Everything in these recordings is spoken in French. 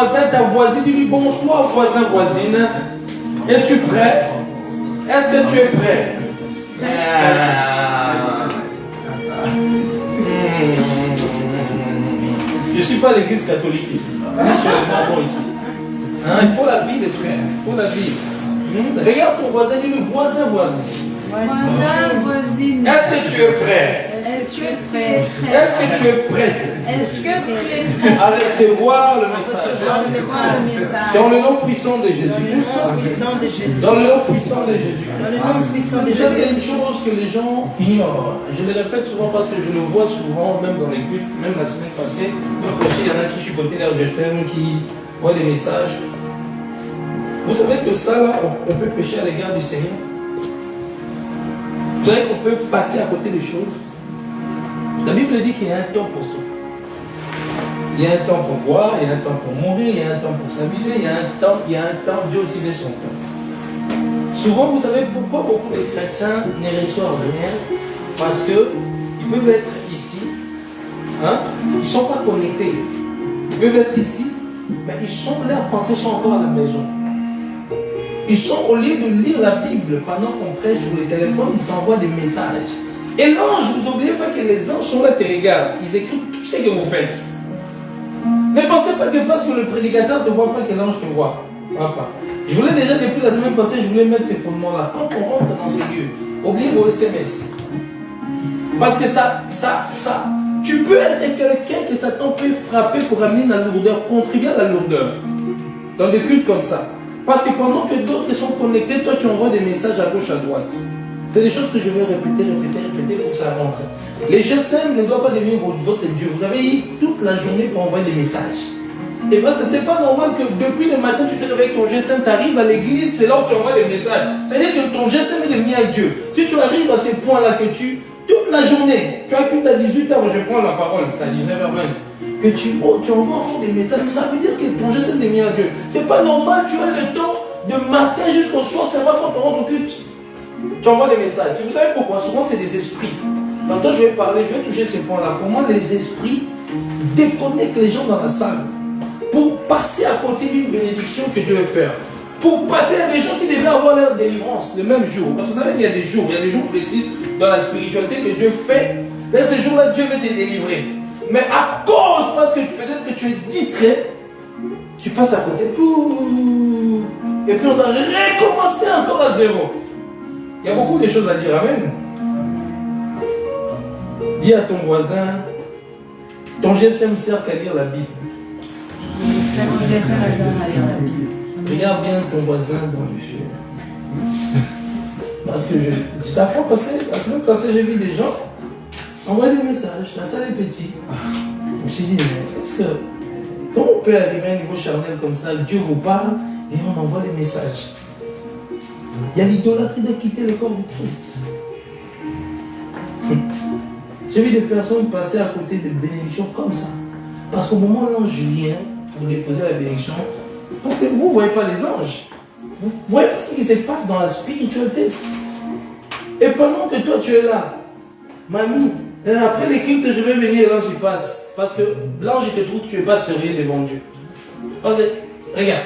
voisin, ta voisine, dis-lui bonsoir, voisin, voisine. Es-tu prêt? Est-ce que tu es prêt? Je ne suis pas l'église catholique ici. Je suis le bon ici. Il faut la vie, les frères. Il faut la vie. Regarde ton voisin, dis-lui voisin, voisin. Voisin, voisine. Est-ce que tu es prêt? Est-ce que tu es prêt? Est-ce que tu es prête Est-ce que tu es prêt à recevoir le message? Dans le nom puissant de Jésus. Dans le nom puissant de Jésus. Ça, c'est une chose que les gens ignorent. Je le répète souvent parce que je le vois souvent, même dans les cultes, même la semaine passée. Il y en a qui chipotaient leur GSM, qui voient des messages. Vous savez que ça, là, on peut pécher à l'égard du Seigneur. Vous savez qu'on peut passer à côté des choses. La Bible dit qu'il y a un temps pour tout. Il y a un temps pour boire, il y a un temps pour mourir, il y a un temps pour s'amuser, il y a un temps, Dieu aussi met son temps. Souvent, vous savez pourquoi beaucoup de chrétiens ne reçoivent rien? Parce qu'ils peuvent être ici, ils ne sont pas connectés. Ils peuvent être ici, mais leurs pensées sont encore à la maison. Ils sont, au lieu de lire la Bible pendant qu'on prêche sur le téléphone, ils s'envoient des messages. Et l'ange, vous n'oubliez pas que les anges sont là, te regardent. Ils écrivent tout ce que vous faites. Ne pensez pas que parce que le prédicateur ne te voit pas que l'ange te voit. Je voulais déjà, depuis la semaine passée, je voulais mettre ces fondements-là. Quand on rentre dans ces lieux, oubliez vos SMS. Parce que tu peux être quelqu'un que Satan peut frapper pour amener la lourdeur, contribuer à la lourdeur. Dans des cultes comme ça. Parce que pendant que d'autres sont connectés, toi tu envoies des messages à gauche, à droite. C'est des choses que je vais répéter pour que ça rentre. Les GSM ne doivent pas devenir votre Dieu. Vous avez eu toute la journée pour envoyer des messages. Et parce que c'est pas normal que depuis le matin tu te réveilles ton GSM, tu arrives à l'église, c'est là où tu envoies des messages. C'est-à-dire que ton GSM est devenu avec Dieu. Si tu arrives à ce point-là que toute la journée, tu as pu à 18h, je prends la parole, c'est à 19h20, que tu envoies encore des messages, ça veut dire que ton GSM est devenu avec Dieu. C'est pas normal, tu as le temps de matin jusqu'au soir, c'est vrai quand on rentre au culte. Tu envoies des messages. Vous savez pourquoi? Souvent c'est des esprits. Tantôt je vais toucher ce point-là. Comment les esprits déconnectent les gens dans la salle pour passer à côté d'une bénédiction que Dieu veut faire. Pour passer à des gens qui devaient avoir leur délivrance le même jour. Parce que vous savez qu'il y a des jours précis dans la spiritualité que Dieu fait. Mais ces jours-là, Dieu veut te délivrer. Mais à cause, parce que peut-être que tu es distrait, tu passes à côté. Et puis on doit recommencer encore à zéro. Il y a beaucoup de choses à dire. Amen. Dis à ton voisin, ton GSM sert à lire la Bible. Regarde bien ton voisin dans les yeux. Parce que la semaine passée, j'ai vu des gens envoyer des messages. La salle est petite. Je me suis dit, mais est-ce que comment on peut arriver à un niveau charnel comme ça? Dieu vous parle et on envoie des messages. Il y a l'idolâtrie de quitter le corps du Christ. J'ai vu des personnes passer à côté de bénédictions comme ça. Parce qu'au moment où l'ange vient pour déposer la bénédiction, parce que vous ne voyez pas les anges. Vous ne voyez pas ce qui se passe dans la spiritualité. Et pendant que toi tu es là, mamie, après les cultes que je vais venir, l'ange il passe. Parce que l'ange il te trouve que tu n'es pas sérieux devant Dieu. Parce que, regarde,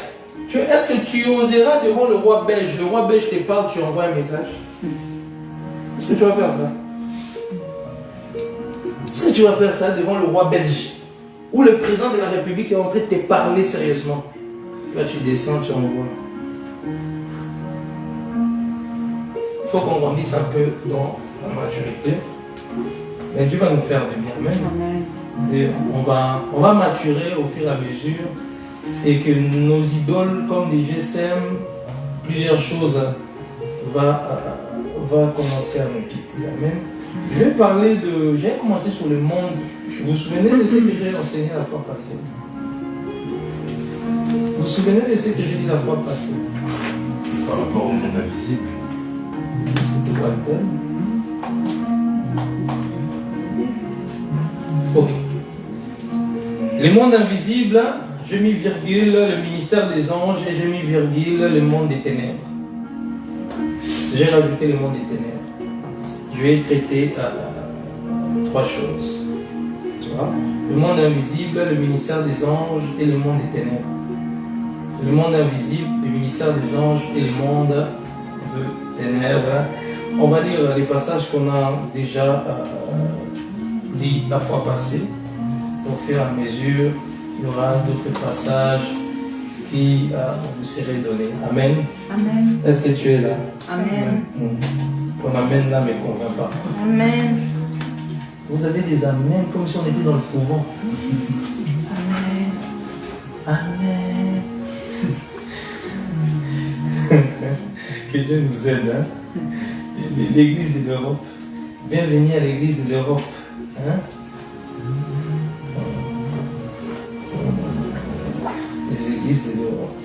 est-ce que tu oseras devant le roi belge? Le roi belge te parle, tu envoies un message. Est-ce que tu vas faire ça? Est-ce que tu vas faire ça devant le roi belge? Ou le président de la République est en train de te parler sérieusement? Toi tu descends, tu envoies. Il faut qu'on grandisse un peu dans la maturité. Mais Dieu va nous faire du bien. Amen. Et on va maturer au fur et à mesure. Et que nos idoles, comme les GSM, plusieurs choses va commencer à nous quitter. Amen. J'ai commencé sur le monde. Vous vous souvenez de ce que j'ai enseigné la fois passée? Vous vous souvenez de ce que j'ai dit la fois passée? Par rapport au monde invisible. C'était quoi le thème? Ok. Les mondes invisibles, j'ai mis virgule le ministère des anges et j'ai mis virgule le monde des ténèbres. J'ai rajouté le monde des ténèbres. Je vais traiter trois choses. Tu vois? Le monde invisible, le ministère des anges et le monde des ténèbres. le monde invisible, le ministère des anges et le monde de ténèbres. On va lire les passages qu'on a déjà lus la fois passée. Au fur et à mesure, il y aura d'autres passages qui vous seraient donnés. Amen. Amen. Est-ce que tu es là? Amen. Ton amen là ne me convainc pas. Amen. Vous avez des amens comme si on était dans le couvent. Amen. Amen. Que Dieu nous aide. Hein? L'église de l'Europe. Bienvenue à l'église de l'Europe. Hein? Les églises de l'Europe.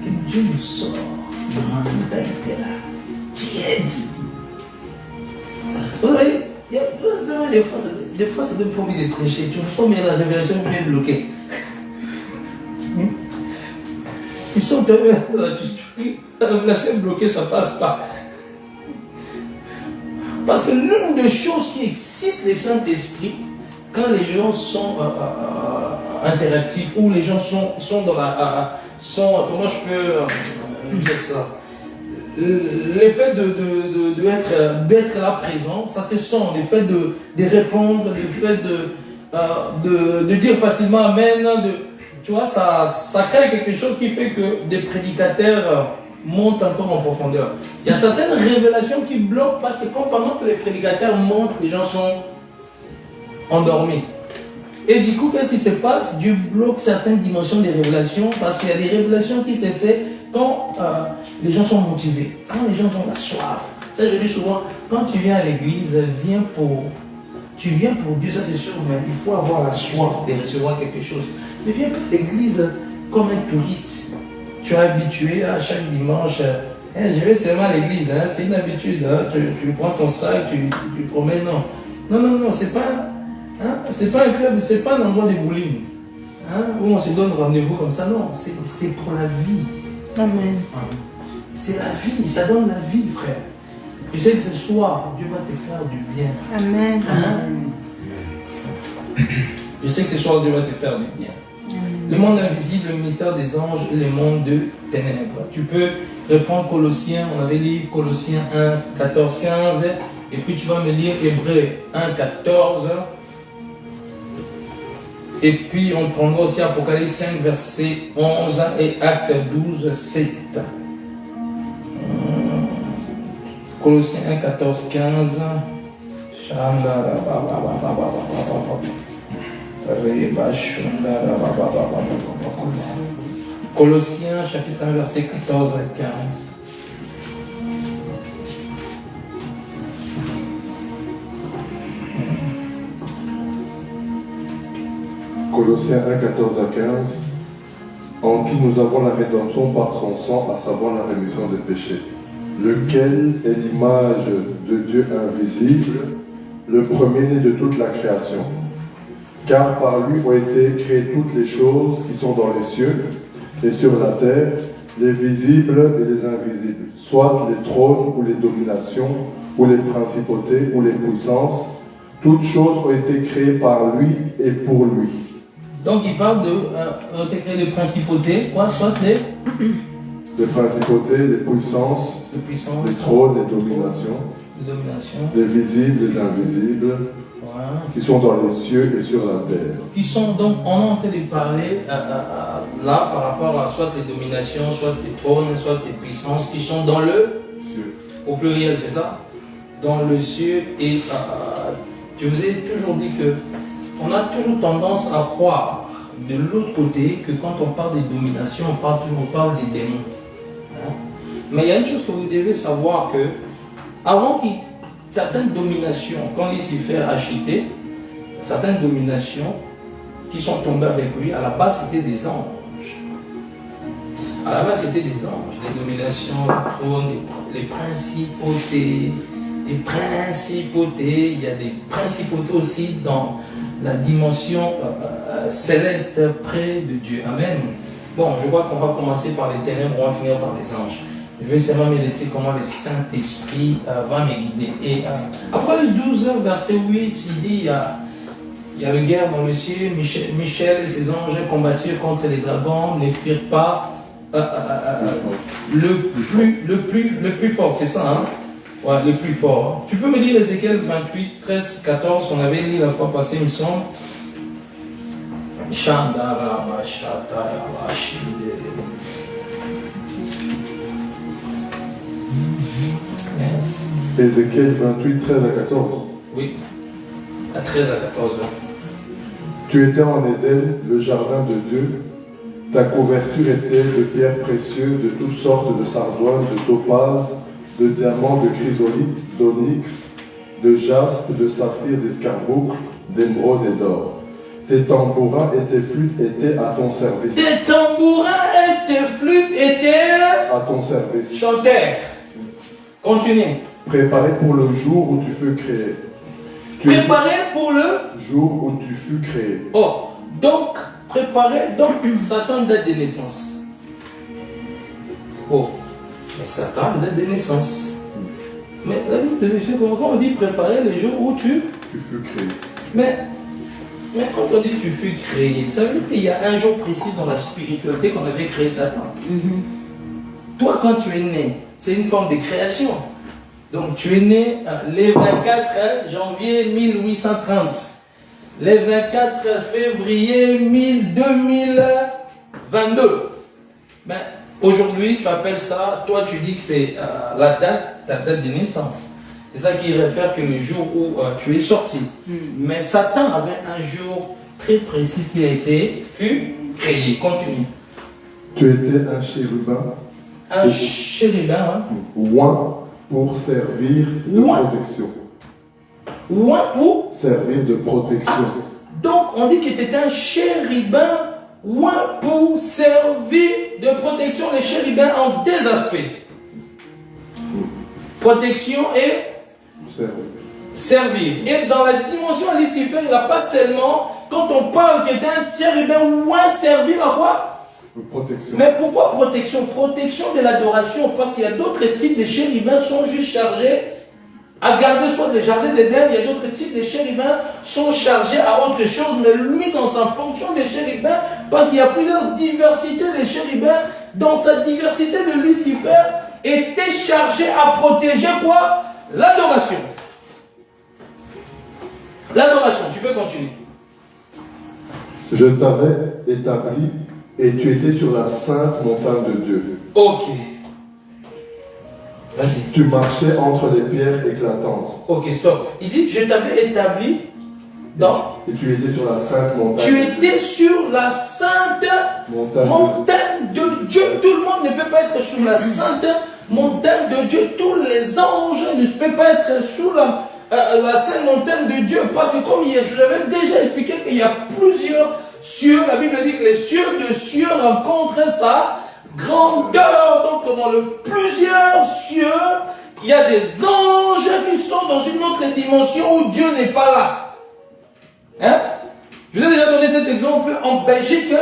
Que Dieu nous sort de la mentalité là. Tiède. Vous savez, des fois, c'est même pas envie de prêcher. Tu sens bien la révélation est bloquée. Ils sont tellement la révélation est bloquée, ça passe pas. Parce que l'une des choses qui excite le Saint-Esprit, quand les gens sont interactifs, ou les gens sont dans la... comment je peux dire ça? L'effet d'être là présent, ça se sent, l'effet de répondre, l'effet de dire facilement Amen, tu vois, ça crée quelque chose qui fait que des prédicateurs montent encore en profondeur. Il y a certaines révélations qui bloquent parce que quand pendant que les prédicateurs montent, les gens sont endormis. Et du coup, qu'est-ce qui se passe? Dieu bloque certaines dimensions des révélations parce qu'il y a des révélations qui se font quand les gens sont motivés, quand les gens ont la soif. Ça, je dis souvent, quand tu viens à l'église, tu viens pour Dieu, ça c'est sûr, mais il faut avoir la soif de recevoir quelque chose. Ne viens pas à l'église comme un touriste. Tu es habitué à chaque dimanche, je vais seulement à l'église, hein, c'est une habitude, hein, tu prends ton sac, tu promènes, non, c'est pas un club, c'est pas un endroit de bowling, hein, où on se donne rendez-vous comme ça, non, c'est pour la vie. Amen. C'est la vie, ça donne la vie, frère. Tu sais que ce soir, Dieu va te faire du bien. Amen. Je sais que ce soir, Dieu va te faire du bien. Le monde invisible, le ministère des anges et le monde de ténèbres. Tu peux reprendre Colossiens, on avait lu Colossiens 1, 14, 15, et puis tu vas me lire Hébreux 1, 14. Et puis on prendra aussi Apocalypse 5, verset 11 et Acte 12, 7. Colossiens 1, 14, 15. Colossiens chapitre 1, verset 14 et 15. Colossiens 1, 14 à 15. En qui nous avons la rédemption par son sang, à savoir la rémission des péchés, lequel est l'image de Dieu invisible, le premier-né de toute la création. Car par lui ont été créées toutes les choses qui sont dans les cieux et sur la terre, les visibles et les invisibles, soit les trônes ou les dominations, ou les principautés ou les puissances. Toutes choses ont été créées par lui et pour lui. Donc il parle de les principautés, quoi, soit les principautés, les puissances, les trônes, les dominations, les visibles, les invisibles, voilà, qui sont dans les cieux et sur la terre. Qui sont donc, on est en train de parler là par rapport à soit les dominations, soit les trônes, soit les puissances qui sont dans le cieux. Au pluriel, c'est ça? Dans le cieux. Et je vous ai toujours dit que on a toujours tendance à croire de l'autre côté que quand on parle des dominations, on parle des démons. Hein? Mais il y a une chose que vous devez savoir que avant que certaines dominations, quand Lucifer a chuté, certaines dominations qui sont tombées avec lui, à la base c'était des anges. À la base c'était des anges, les dominations, les trônes, les principautés. Des principautés, il y a des principautés aussi dans la dimension céleste près de Dieu. Amen. Bon, je vois qu'on va commencer par les ténèbres, on va finir par les anges. Je vais seulement me laisser comment le Saint-Esprit va me guider. Et Apocalypse 12, verset 8, il dit Il y a une guerre dans le ciel. Michel et ses anges combattirent contre les dragons, ne firent pas le plus fort, c'est ça, hein? Ouais, le plus fort. Tu peux me dire Ézéchiel 28, 13, 14, on avait lu la fois passée, il me semble. Yes. Ézéchiel 28, 13 à 14. Oui, à 13 à 14. Tu étais en Éden, le jardin de Dieu. Ta couverture était de pierres précieuses, de toutes sortes de sardoines, de topazes, de diamants, de chrysolite, d'onyx, de jaspe, de saphir, d'escarboucle, d'émeraude et d'or. Tes tambourins et tes flûtes étaient à ton service. Tes tambourins et tes flûtes étaient À ton service. chanteurs. Continue. Préparé pour le jour où tu fus créé. Préparé pour le... Jour où tu fus créé. Oh, donc, préparé, donc, Satan date de naissance. Oh, mais Satan date de naissance. Mais la Bible dit, quand on dit préparer le jour où tu fus créé. Mais quand on dit tu fus créé, ça veut dire qu'il y a un jour précis dans la spiritualité qu'on avait créé Satan. Toi, quand tu es né, c'est une forme de création. Donc, tu es né le 24 janvier 1830. Le 24 février 2022. Ben, aujourd'hui, tu appelles ça, toi tu dis que c'est la date, ta date de naissance. C'est ça qui réfère que le jour où tu es sorti. Mais Satan avait un jour très précis qui a été, fut créé. Continue. Tu étais un chérubin. Un chérubin, hein? Oint pour servir de protection. Oint pour servir de protection. Donc on dit qu'il était un chérubin, oint pour servir de protection. Les chérubins ont deux aspects. Protection et servir. Et dans la dimension Lucifer, il n'y a pas seulement, quand on parle qu'il était un chérubin, oint servir à quoi? Protection. Mais pourquoi protection? Protection de l'adoration, parce qu'il y a d'autres types de chérubins sont juste chargés à garder soit le jardin d'Éden, il y a d'autres types de chérubins sont chargés à autre chose, mais lui dans sa fonction de chérubin, parce qu'il y a plusieurs diversités de chérubins, dans sa diversité de Lucifer, était chargé à protéger quoi? L'adoration. L'adoration, tu peux continuer. Je t'avais établi et tu étais sur la sainte montagne de Dieu. Ok. Vas-y. Tu marchais entre les pierres éclatantes. Ok, stop. Il dit, je t'avais établi dans... Et tu étais sur la sainte montagne. Tu étais sur la sainte montagne de Dieu. Tout le monde ne peut pas être sur la sainte montagne de Dieu. Tous les anges ne peuvent pas être sous la sainte montagne de Dieu. Parce que comme je l'avais déjà expliqué qu'il y a plusieurs cieux, la Bible dit que les cieux de cieux rencontrent ça. Grandeur, donc dans le plusieurs cieux, il y a des anges qui sont dans une autre dimension où Dieu n'est pas là. Hein? Je vous ai déjà donné cet exemple. En Belgique,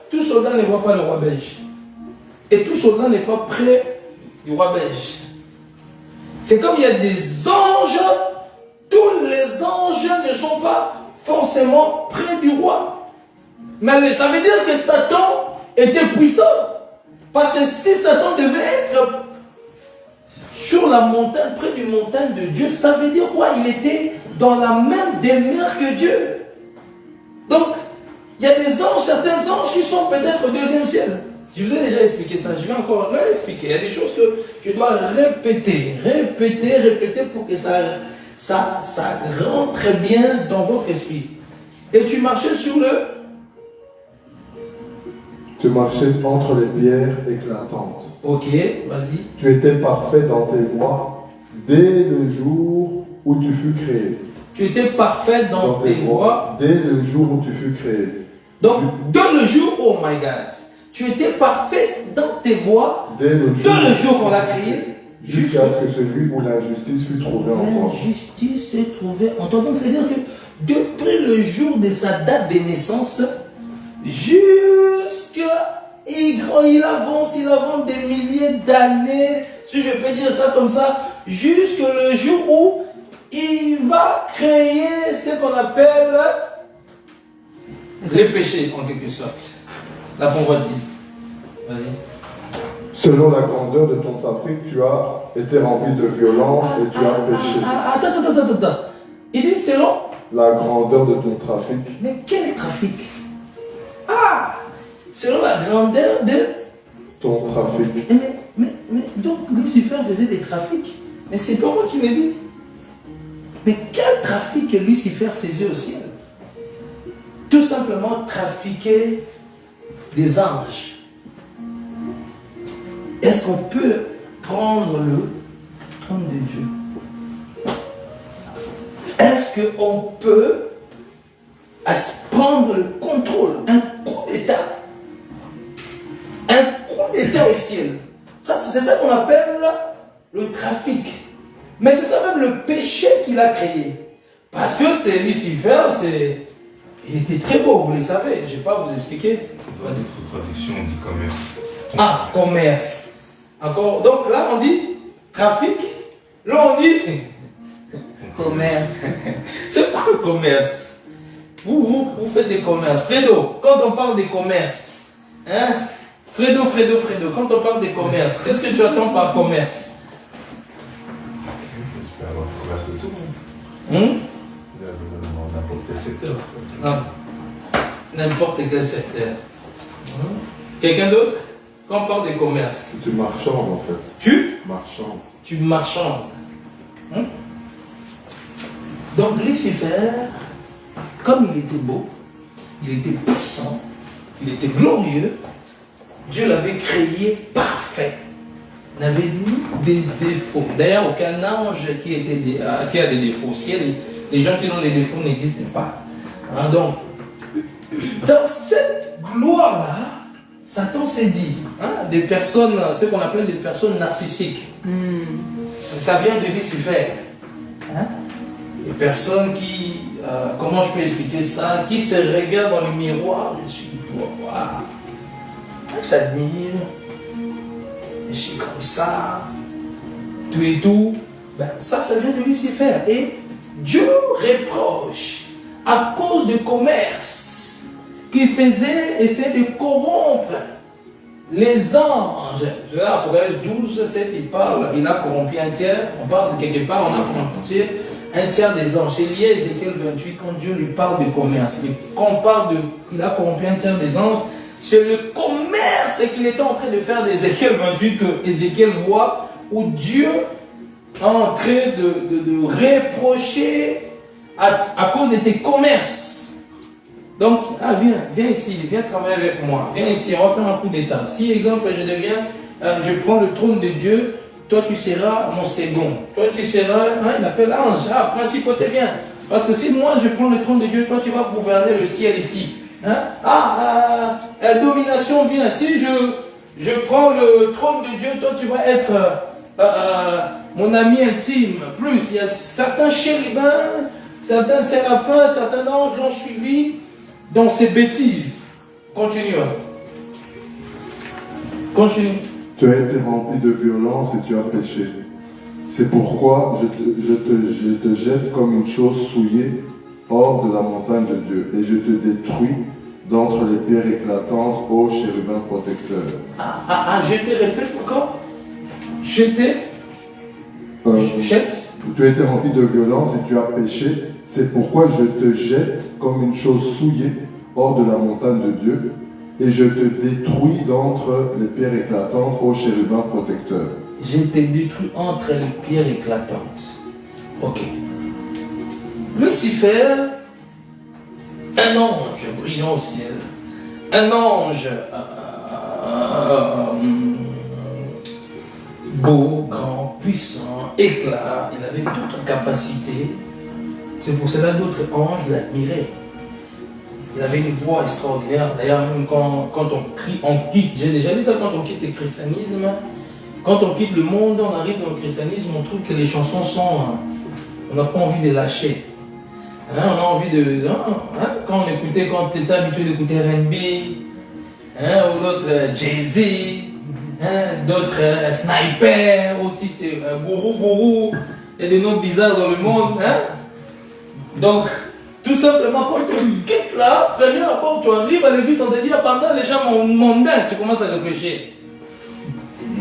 tout soldat ne voit pas le roi belge. Et tout soldat n'est pas près du roi belge. C'est comme il y a des anges, tous les anges ne sont pas forcément près du roi. Mais ça veut dire que Satan était puissant. Parce que si Satan devait être sur la montagne, près d'une montagne de Dieu, ça veut dire quoi? Il était dans la même demeure que Dieu. Donc, il y a des anges, certains anges qui sont peut-être au deuxième ciel. Je vous ai déjà expliqué ça, je vais encore réexpliquer. Il y a des choses que je dois répéter pour que ça rentre bien dans votre esprit. Et tu marchais sur le... Tu marchais entre les pierres éclatantes. Ok, vas-y. Tu étais parfait dans tes voies dès le jour où tu fus créé. Tu étais parfait dans tes voies. Dès le jour où tu fus créé. Donc, dans le jour, oh my God, tu étais parfait dans tes voies. Dès le jour qu'on l'a créé. Jusqu'à ce que celui où l'injustice fut trouvée en toi. L'injustice s'est trouvée en toi. Donc, c'est-à-dire que depuis le jour de sa date de naissance, il avance des milliers d'années, si je peux dire ça comme ça, jusqu'au jour où il va créer ce qu'on appelle Les péchés, en quelque sorte. La convoitise. Vas-y. Selon la grandeur de ton trafic, tu as été rempli de violence et tu as péché. Attends. Il dit selon La grandeur de ton trafic. Mais quel trafic? Selon la grandeur de Ton trafic. Mais donc Lucifer faisait des trafics. Mais c'est pas moi qui l'ai dit. Mais quel trafic que Lucifer faisait au ciel? Tout simplement trafiquer des anges. Est-ce qu'on peut prendre le trône de Dieu? Est-ce qu'on peut prendre le contrôle, un coup d'État? Un coup d'État au ciel. C'est ça qu'on appelle le trafic. Mais c'est ça même le péché qu'il a créé. Parce que c'est Lucifer, il était très beau, vous le savez. Je ne vais pas vous expliquer. Dans notre traduction, on dit commerce. Ah, commerce. Encore. Donc là, on dit trafic. Là, on dit commerce. C'est quoi le commerce? Vous faites des commerces. Fredo, quand on parle des commerces, hein? Fredo, quand on parle des commerces, qu'est-ce que tu attends par commerce? Je peux avoir commerce de tout. Dans n'importe quel secteur. Non. N'importe quel secteur. Quelqu'un d'autre? Quand on parle des commerces. Tu marchandes en fait. Tu marchandes. Donc Lucifer, comme il était beau, il était puissant, il était glorieux, Dieu l'avait créé parfait. Il n'avait ni des défauts. D'ailleurs, aucun ange qui a des défauts. Si les gens qui ont des défauts n'existent pas. Donc, dans cette gloire-là, Satan s'est dit, des personnes, ce qu'on appelle des personnes narcissiques. Ça vient de Lucifer. Des personnes qui, comment je peux expliquer ça, qui se regardent dans le miroir, je suis wow, s'admire, je suis comme ça, tout et tout. Ça vient de Lucifer. Et Dieu reproche à cause du commerce qui faisait essayer de corrompre les anges. Là, Apocalypse 12, 7, il a corrompu un tiers. On parle de quelque part, on a corrompu un tiers des anges. C'est lié à Ézéchiel 28 quand Dieu lui parle de commerce. Et quand on parle qu'il a corrompu un tiers des anges, c'est le commerce qu'il était en train de faire d'Ézéchiel 28 que Ézéchiel voit, où Dieu est en train de reprocher à cause de tes commerces. Donc, viens ici, viens travailler avec moi, viens ici, on va faire un coup d'état. Si, exemple, je prends le trône de Dieu, toi tu seras mon second. Toi tu seras, il appelle ange, principauté, viens. Parce que si moi je prends le trône de Dieu, toi tu vas gouverner le ciel ici. La domination vient. Si je prends le trône de Dieu, toi tu vas être mon ami intime. Plus, il y a certains chérubins, certains séraphins, certains anges l'ont suivi dans ces bêtises. Continue. Tu as été rempli de violence et tu as péché. C'est pourquoi je te jette comme une chose souillée hors de la montagne de Dieu, et je te détruis d'entre les pierres éclatantes, ô chérubin protecteur. Je te répète encore. Jette. Tu as été rempli de violence et tu as péché. C'est pourquoi je te jette comme une chose souillée hors de la montagne de Dieu, et je te détruis d'entre les pierres éclatantes, ô chérubin protecteur. Je te détruis entre les pierres éclatantes. Ok. Lucifer, un ange brillant au ciel, un ange beau, grand, puissant, éclat, il avait toute capacité. C'est pour cela que d'autres anges l'admiraient. Il avait une voix extraordinaire. D'ailleurs, même quand on crie, on quitte, j'ai déjà dit ça, quand on quitte le christianisme, quand on quitte le monde, on arrive dans le christianisme, on trouve que les chansons sont... on n'a pas envie de lâcher. On a envie de... quand tu étais habitué d'écouter R&B, ou d'autres Jay-Z, d'autres Sniper, aussi c'est Gourou, il y a des noms bizarres dans le monde. Donc, Tout simplement, quand tu quittes là, première fois tu arrives à l'église, on te dit, pendant les gens mondains, tu commences à réfléchir.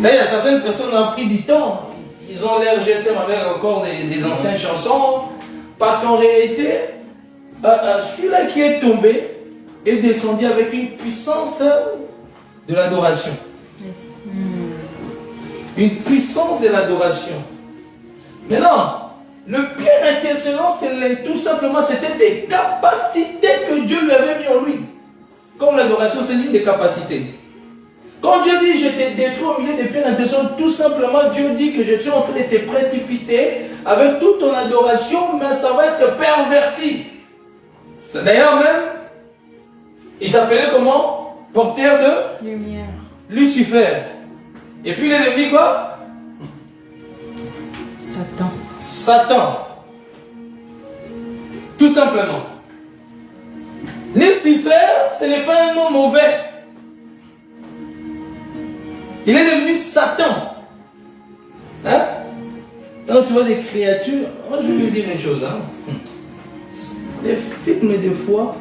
Ça, il y a certaines personnes qui ont pris du temps. Ils ont l'air GSM avec encore des anciennes chansons. Parce qu'en réalité, celui-là qui est tombé est descendu avec une puissance de l'adoration. Une puissance de l'adoration. Maintenant, le pire intercellent, c'est tout simplement, c'était des capacités que Dieu lui avait mis en lui. Comme l'adoration, c'est l'une des capacités. Quand Dieu dit, je t'ai détruit au milieu des pires intercellents, tout simplement, Dieu dit que je suis en train de te précipiter avec toute ton adoration, mais ça va être perverti. D'ailleurs même, il s'appelait comment? Porteur de Lumière. Lucifer. Et puis l'ennemi quoi? Satan. Satan. Tout simplement. Lucifer, ce n'est pas un nom mauvais. Il est devenu Satan. Hein? Quand tu vois des créatures, moi je vais vous dire une chose. Hein? Les films de foi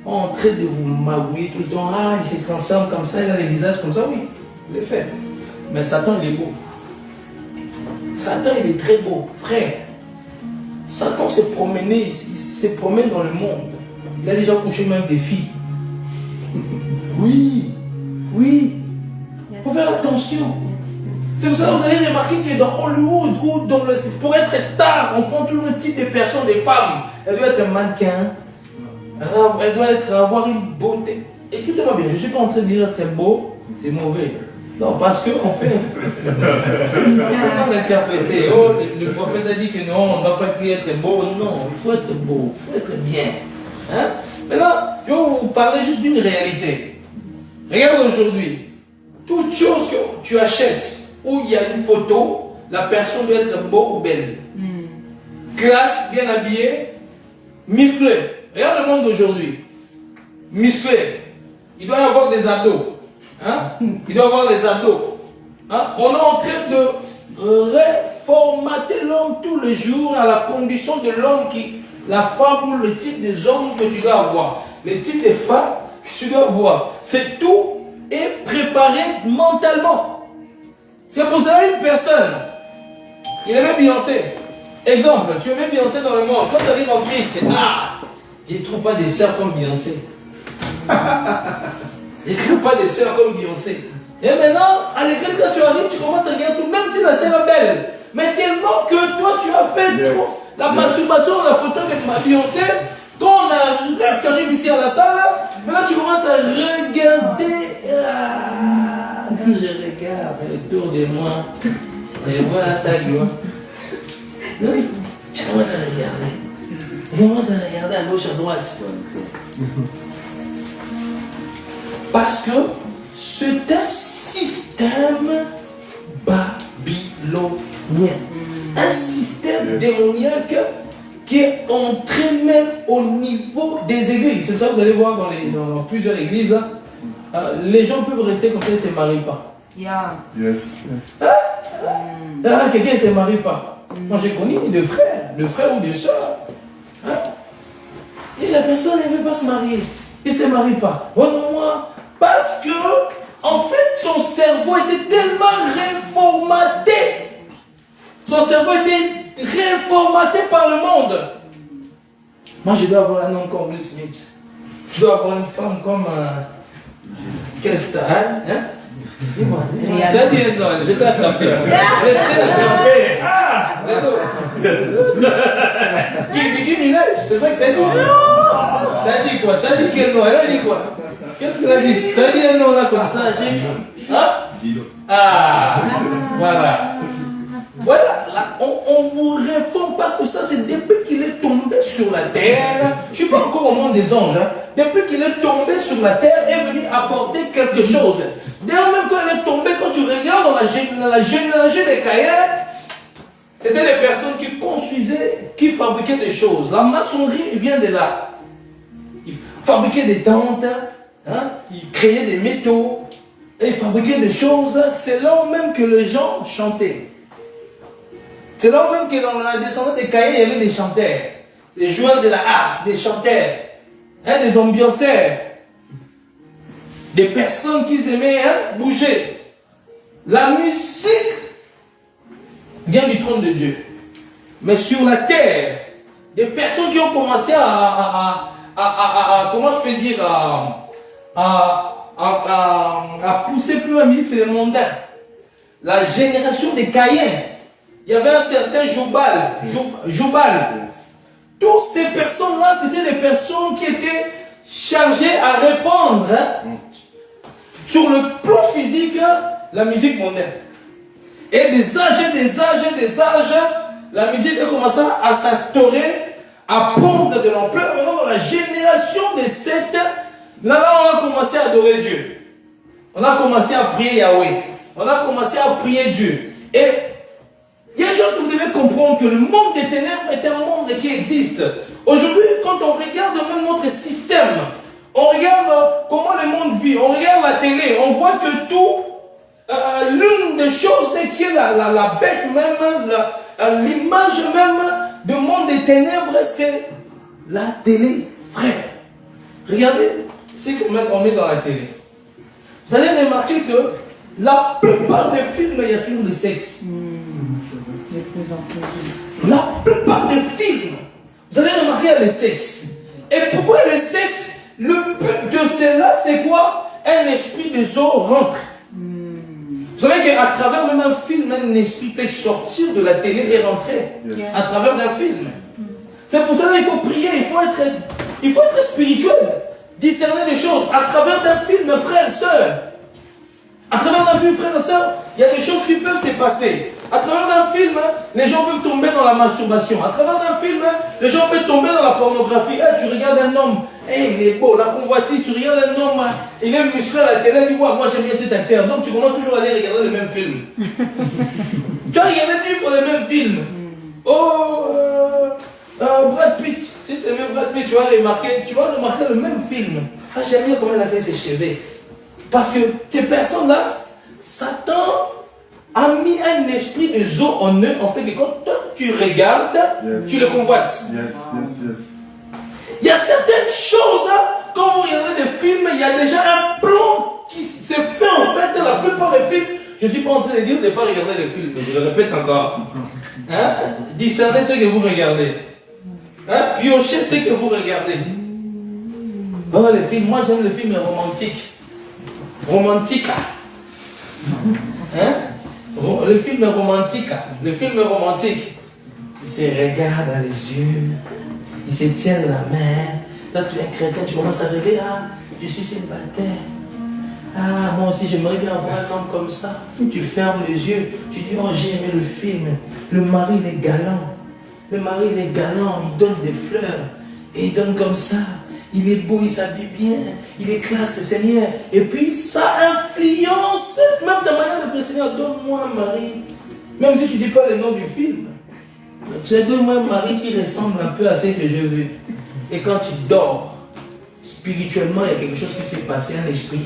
ont en train de vous magouiller tout le temps. Ah, il se transforme comme ça, il a les visages comme ça. Oui, il est fait. Mais Satan, il est beau. Satan, il est très beau, frère. Satan s'est promené, il se promène dans le monde. Il a déjà couché même des filles. Oui, oui. Il faut faire attention. C'est pour ça que vous allez remarquer que dans Hollywood, ou dans pour être star, on prend tout le type de personnes, des femmes. Elle doit être mannequin. Elle doit avoir une beauté. Écoutez-moi bien, je ne suis pas en train de dire très beau, c'est mauvais. Non, parce qu'on peut l'interpréter. Oh, le prophète a dit que non, on ne va pas être beau. Non, il faut être beau, il faut être bien. Hein? Maintenant, je vais vous parler juste d'une réalité. Regarde aujourd'hui, toute chose que tu achètes où il y a une photo, la personne doit être beau ou belle. Classe, bien habillée, musclé. Regarde le monde d'aujourd'hui. Musclé. Il doit y avoir des abdos. Hein? Il doit avoir des abdos. Hein? On est en train de réformater l'homme tous les jours à la condition de l'homme qui, la femme ou le type des hommes que tu dois avoir. Le type de femmes que tu dois avoir. C'est tout est préparé mentalement. C'est pour cela une personne. Il aimait Beyoncé. Exemple, tu aimais Beyoncé dans le monde. Quand tu arrives en Christ, je ne trouve pas des sœurs comme Beyoncé. Je ne trouve pas des sœurs comme Beyoncé. Et maintenant, à l'église, quand tu arrives, tu commences à regarder tout, même si la sœur est belle. Mais tellement que toi, tu as fait trop. La masturbation, la photo avec ma Beyoncé, quand on arrive, tu arrives ici à la salle, maintenant tu commences à regarder. Quand je regarde autour de moi, et voilà ta gloire. Tu commences à regarder. Tu commences à regarder à gauche, à droite. Parce que c'est un système babylonien. Un système démoniaque qui est entré même au niveau des églises. C'est ça que vous allez voir dans plusieurs églises. Les gens peuvent rester comme ça, ils ne se marient pas. Yeah. Yes. Quelqu'un ne se marie pas. Moi j'ai connu de frères ou de sœurs. Hein? Et la personne ne veut pas se marier. Il ne se marie pas. Moi, parce que, en fait, son cerveau était tellement réformaté. Son cerveau était réformaté par le monde. Moi, je dois avoir un homme comme Will Smith. Je dois avoir une femme comme... Qu'est-ce que tu as, hein? Dis-moi. Tu as dit non, je t'ai attrapé. Je t'ai attrapé. Ah! Nicki Minaj, c'est ça que tu as dit? T'as dit quoi? T'as dit quel nom? Elle a dit quoi? Qu'est-ce qu'elle a dit? Tu as dit un nom là comme ça, j'ai... Hein? Ah! Voilà. Voilà, là, on vous réforme parce que ça, c'est depuis qu'il est tombé sur la terre. Je ne suis pas encore au monde des anges. Hein. Depuis qu'il est tombé sur la terre, il est venu apporter quelque chose. D'ailleurs, même quand il est tombé, quand tu regardes dans la généalogie des Caïens, c'était des personnes qui construisaient, qui fabriquaient des choses. La maçonnerie vient de là. Ils fabriquaient des tentes, hein, ils créaient des métaux, et ils fabriquaient des choses. C'est là même que les gens chantaient. C'est là même que dans la descendance des Caïens, il y avait des chanteurs. des joueurs de la harpe, des chanteurs, hein, des ambianceurs, des personnes qui aimaient bouger. La musique vient du trône de Dieu. Mais sur la terre, des personnes qui ont commencé comment je peux dire, à pousser plus la musique, c'est les mondains. La génération des Caïens. Il y avait un certain Jobal. Toutes ces personnes-là, c'était des personnes qui étaient chargées à répandre sur le plan physique la musique mondaine. Et des âges, la musique a commencé à s'instaurer, à prendre de l'ampleur. Maintenant, dans la génération des 7, là, on a commencé à adorer Dieu. On a commencé à prier Yahweh. On a commencé à prier Dieu. Et il y a une chose que vous devez comprendre, que le monde des ténèbres est un monde qui existe. Aujourd'hui, quand on regarde même notre système, on regarde comment le monde vit, on regarde la télé, on voit que tout, l'une des choses, c'est qui est la bête même, l'image même du monde des ténèbres, c'est la télé, frère. Regardez ce qu'on met dans la télé. Vous allez remarquer que la plupart des films, il y a toujours le sexe. De plus en plus. La plupart des films, vous allez remarquer le sexe. Et pourquoi le sexe? Le but de cela, c'est quoi? Un esprit de zoo rentre. Vous savez qu'à travers même un film, un esprit peut sortir de la télé et rentrer. À travers d'un film. C'est pour cela qu'il faut prier, il faut être spirituel. Discerner des choses. À travers d'un film, frères et sœurs. À travers d'un film, frères et sœurs, il y a des choses qui peuvent se passer. À travers d'un film, les gens peuvent tomber dans la masturbation. À travers d'un film, les gens peuvent tomber dans la pornographie. Hey, tu regardes un homme, hey, il est beau, la convoitise. Tu regardes un homme, il est musclé à la télé, tu vois, moi j'aime bien cet acteur. Donc tu commences toujours à aller regarder le même film. Tu as regardé 10 fois le même film. Oh, Brad Pitt. Si tu aimes Brad Pitt, tu vas remarquer le même film. Ah, j'aime bien comment il a fait ses cheveux. Parce que ces personnes-là, Satan a mis un esprit de zoo en eux, en fait, que quand toi tu regardes, tu le convoites. Il y a certaines choses, quand vous regardez des films, il y a déjà un plan qui s'est fait en fait. La plupart des films, je ne suis pas en train de dire de ne pas regarder les films, mais je le répète encore. Hein? Discernez ce que vous regardez. Hein? Piochez ce que vous regardez. Oh, les films, moi j'aime les films romantiques. Romantique. Hein? Le film romantique. Le film romantique. Il se regarde dans les yeux. Il se tient la main. Là, tu es un chrétien, tu commences à rêver. Ah, je suis célibataire. Ah, moi aussi, j'aimerais bien avoir un homme comme ça. Tu fermes les yeux. Tu dis, oh, j'ai aimé le film. Le mari, il est galant. Le mari, il est galant. Il donne des fleurs. Et il donne comme ça. Il est beau, il s'habille bien, il est classe, Seigneur. Et puis ça influence même ta manière de prier, Seigneur, donne-moi un mari. Même si tu ne dis pas le nom du film, tu as donne-moi un mari qui ressemble un peu à ce que je veux. Et quand tu dors, spirituellement, il y a quelque chose qui s'est passé, un esprit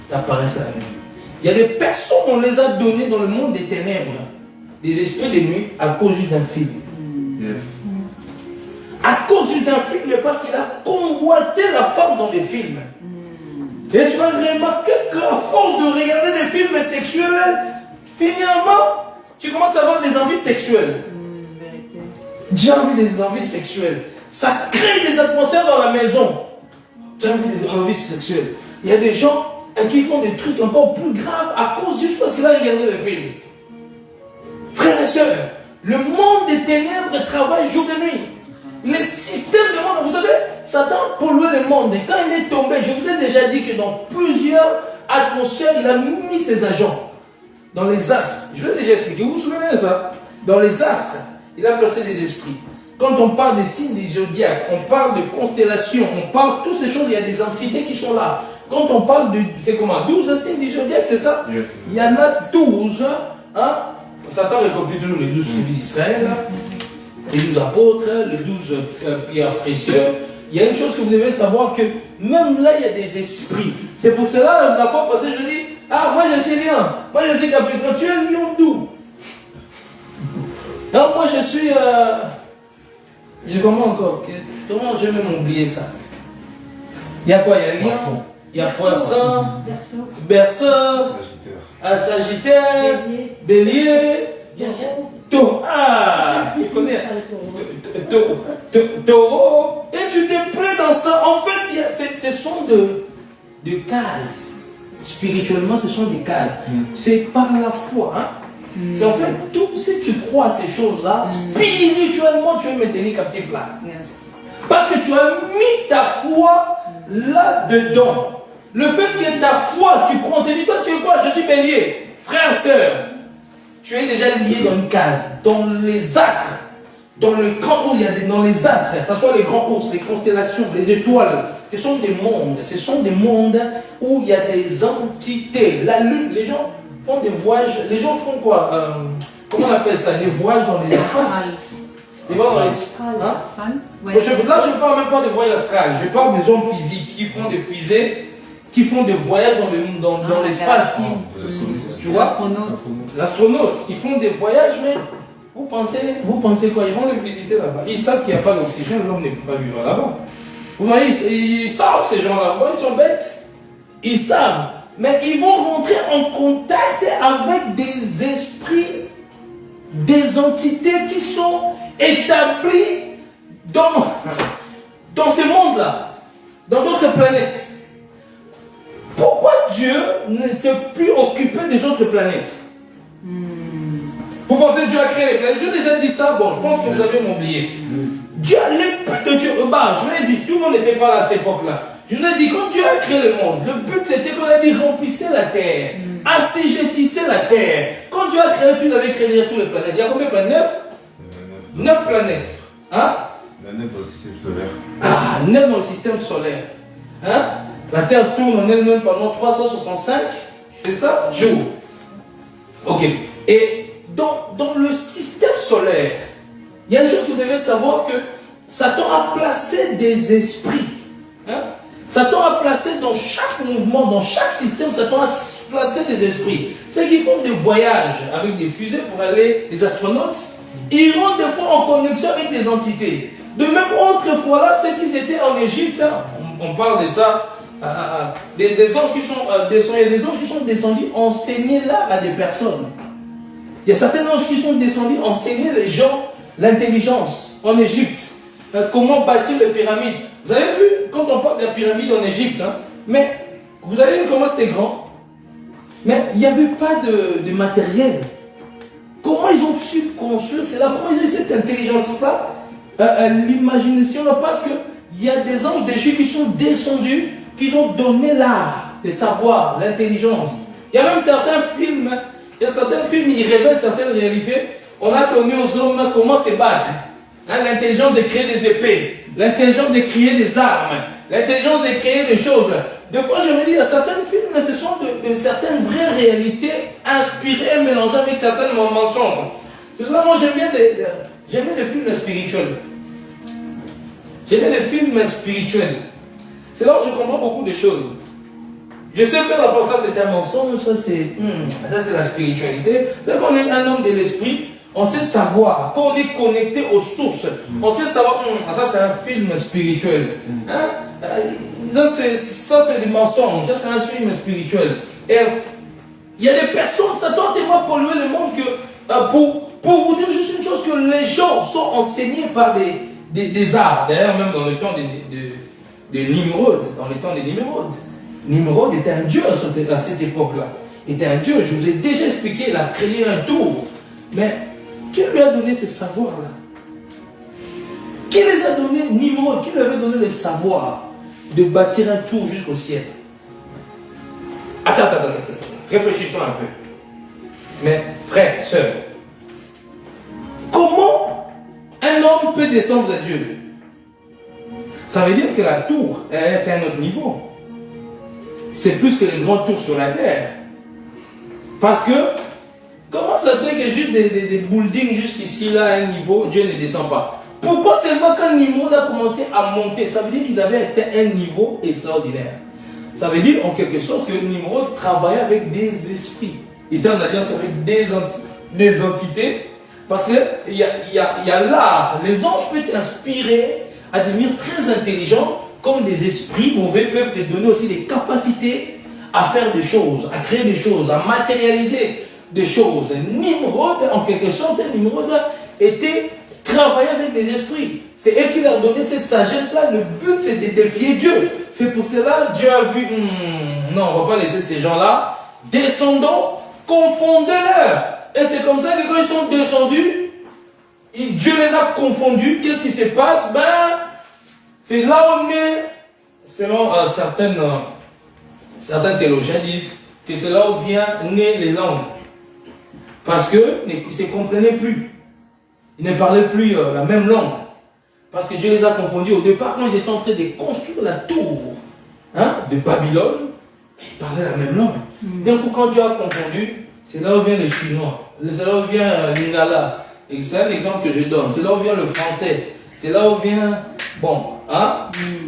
t'apparaît la nuit. Il y a des personnes, on les a données dans le monde des ténèbres, des esprits de nuit, à cause juste d'un film. À cause juste d'un film, parce qu'il a convoité la femme dans les films. Et tu vas remarquer qu'à force de regarder des films sexuels, finalement, tu commences à avoir des envies sexuelles. Tu as envie des envies sexuelles. Ça crée des atmosphères dans la maison. Tu as envie des envies sexuelles. Il y a des gens qui font des trucs encore plus graves à cause juste parce qu'il a regardé le film. Frères et sœurs, le monde des ténèbres travaille jour et nuit. Les systèmes de monde, vous savez, Satan polluait le monde. Et quand il est tombé, je vous ai déjà dit que dans plusieurs atmosphères, il a mis ses agents. Dans les astres, je vous l'ai déjà expliqué, vous vous souvenez de ça? Dans les astres, il a placé des esprits. Quand on parle des signes des zodiaques, on parle de constellations, on parle de toutes ces choses, il y a des entités qui sont là. Quand on parle de, c'est comment, 12 signes du zodiaque, c'est ça? Il y en a 12, hein? Satan récompense toujours les 12 tribus d'Israël, les 12 apôtres, les 12 pierres précieuses. Il y a une chose que vous devez savoir, que même là, il y a des esprits. C'est pour cela, la fois passée, je dis, ah, moi je suis lion, moi je suis Capricorne, tu es lion d'où? Non, moi je suis Je comprends encore. Comment je vais même oublier ça? Il y a quoi? Il y a lion, il y a poisson, berceau, sagittaire, bélier, taureau. Ah, tu connais. Taureau. Et tu te plais dans ça. En fait, ce sont de cases. Spirituellement, ce sont des cases. C'est par la foi. Hein? C'est en fait, tout, si tu crois à ces choses-là, spirituellement, tu es maintenu captif là. Yes. Parce que tu as mis ta foi là-dedans. Le fait que ta foi, tu crois, on te dit, toi tu es quoi? Je suis bélier. Frère, sœur, tu es déjà lié dans une case, dans les astres, dans le grand ours, il y a dans les astres, que ce soit les grands ours, les constellations, les étoiles, ce sont des mondes où il y a des entités. La lune, les gens font des voyages, les gens font quoi? Comment on appelle ça? Des voyages dans l'espace. Des voyages dans l'espace. Hein? Là, je ne parle même pas de voyages astrales, je parle des hommes physiques qui font des fusées, qui font des voyages dans l'espace. Tu vois? L'astronaute, ils font des voyages, mais vous pensez quoi? Ils vont les visiter là-bas. Ils savent qu'il n'y a pas d'oxygène, l'homme ne peut pas vivre là-bas. Vous voyez, ils savent ces gens-là, ils sont bêtes. Ils savent, mais ils vont rentrer en contact avec des esprits, des entités qui sont établies dans ces mondes-là, dans d'autres planètes. Pourquoi Dieu ne s'est plus occupé des autres planètes? Vous pensez que Dieu a créé les planètes? J'ai déjà dit ça, bon, je pense que vous avez oublié. Dieu, le but de Dieu, je l'ai dit, tout le monde n'était pas là à cette époque-là. Je vous ai dit, quand Dieu a créé le monde, le but c'était qu'on a dit remplissez la terre, assujettissez la terre. Quand Dieu a créé tout, il avait créé toutes les planètes. Il y a combien de planètes? 9 planètes. Hein? 9 dans le système solaire. Ah, 9 dans le système solaire. Hein? La Terre tourne en elle-même pendant 365, c'est ça? Jours. Ok. Et dans le système solaire, il y a une chose que vous devez savoir que Satan a placé des esprits. Hein? Satan a placé dans chaque mouvement, dans chaque système, Satan a placé des esprits. Ceux qui font des voyages avec des fusées pour aller, les astronautes, ils iront des fois en connexion avec des entités. De même, autrefois là, ceux qui étaient en Égypte, hein, on parle de ça, des anges qui sont descendus, il y a des anges qui sont descendus enseigner là à des personnes. Il y a certains anges qui sont descendus enseigner les gens l'intelligence en Égypte. Comment bâtir les pyramides. Vous avez vu, quand on parle de la pyramide en Égypte, hein, mais vous avez vu comment c'est grand. Mais il n'y avait pas de matériel. Comment ils ont su construire cela? Comment ils ont eu cette intelligence-là? L'imagination-là, parce qu'il y a des anges d'Égypte qui sont descendus, qui ont donné l'art, le savoir, l'intelligence. Il y a même certains films, ils révèlent certaines réalités. On a donné aux hommes comment se battre. Hein, l'intelligence de créer des épées, l'intelligence de créer des armes, l'intelligence de créer des choses. Des fois, je me dis, il y a certains films, mais ce sont de certaines vraies réalités inspirées et mélangées avec certains mensonges. C'est ça, moi, j'aime bien des films spirituels. J'aime bien des films spirituels. C'est là où je comprends beaucoup de choses. Je sais que là, pour ça, c'est un mensonge, ça, c'est la spiritualité. Mais quand on est un homme de l'esprit, on sait savoir. Quand on est connecté aux sources, on sait savoir, ça, c'est un film spirituel. Hein? Ça, c'est du mensonge. Ça, c'est un film spirituel. Et il y a des personnes, Satan a tellement pollué le monde que, pour vous dire juste une chose, que les gens sont enseignés par des arts. D'ailleurs, même dans le temps de Nimrod, Nimrod était un dieu à cette époque-là. Il était un dieu, je vous ai déjà expliqué, il a créé un tour. Mais qui lui a donné ces savoirs-là? Qui les a donnés? Nimrod, qui lui avait donné le savoir de bâtir un tour jusqu'au ciel? Attends. Réfléchissons un peu. Mais frère, sœur, comment un homme peut descendre de Dieu? Ça veut dire que la tour est à un autre niveau. C'est plus que les grandes tours sur la terre. Parce que, comment ça se fait que juste des buildings jusqu'ici, là, à un niveau, Dieu ne descend pas? Pourquoi seulement quand Nimrod a commencé à monter? Ça veut dire qu'ils avaient atteint un niveau extraordinaire. Ça veut dire en quelque sorte que Nimrod travaillait avec des esprits. Il était en alliance avec des entités Parce qu'il y a l'art. Les anges peuvent t'inspirer à devenir très intelligent, comme les esprits mauvais peuvent te donner aussi des capacités à faire des choses, à créer des choses, à matérialiser des choses. Nimrod, en quelque sorte, Nimrod était travailler avec des esprits. C'est eux qui leur donnaient cette sagesse-là. Le but, c'est de défier Dieu. C'est pour cela Dieu a vu, non, on ne va pas laisser ces gens-là. Descendons, confondez-leur. Et c'est comme ça que quand ils sont descendus, Dieu les a confondus. Qu'est-ce qui se passe? C'est là où on est, selon certains théologiens disent que c'est là où vient naître les langues. Parce qu'ils ne se comprenaient plus. Ils ne parlaient plus la même langue. Parce que Dieu les a confondus. Au départ, quand ils étaient en train de construire la tour de Babylone, ils parlaient la même langue. D'un coup, quand Dieu a confondu, c'est là où vient le chinois. C'est là où vient l'ingala. C'est un exemple que je donne. C'est là où vient le français. C'est là où vient... Bon,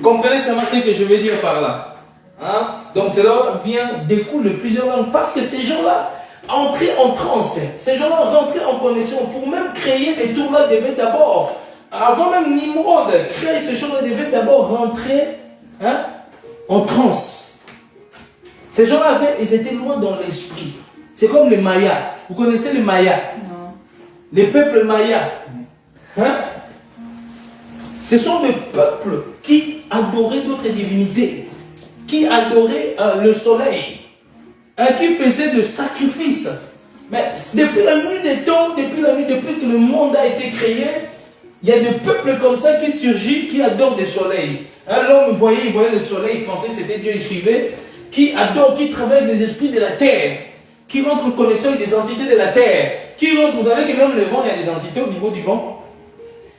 comprenez seulement ce que je veux dire par là. Donc c'est là où découle plusieurs langues. Parce que ces gens-là entraient en transe. Ces gens-là rentraient en connexion. Pour même créer les tours-là, devaient d'abord, avant même Nimrod, créer ces gens-là, devaient d'abord rentrer en transe. Ces gens-là, ils étaient loin dans l'esprit. C'est comme les Mayas. Vous connaissez les Mayas? Non. Les peuples Mayas. Ce sont des peuples qui adoraient d'autres divinités, qui adoraient le soleil, qui faisaient des sacrifices. Mais depuis la nuit des temps, depuis que le monde a été créé, il y a des peuples comme ça qui surgissent, qui adorent le soleil. L'homme voyait le soleil, il pensait que c'était Dieu, il suivait, qui adorent, qui travaillent avec des esprits de la terre, qui rentrent en connexion avec des entités de la terre, qui rentrent, vous savez que même le vent, il y a des entités au niveau du vent.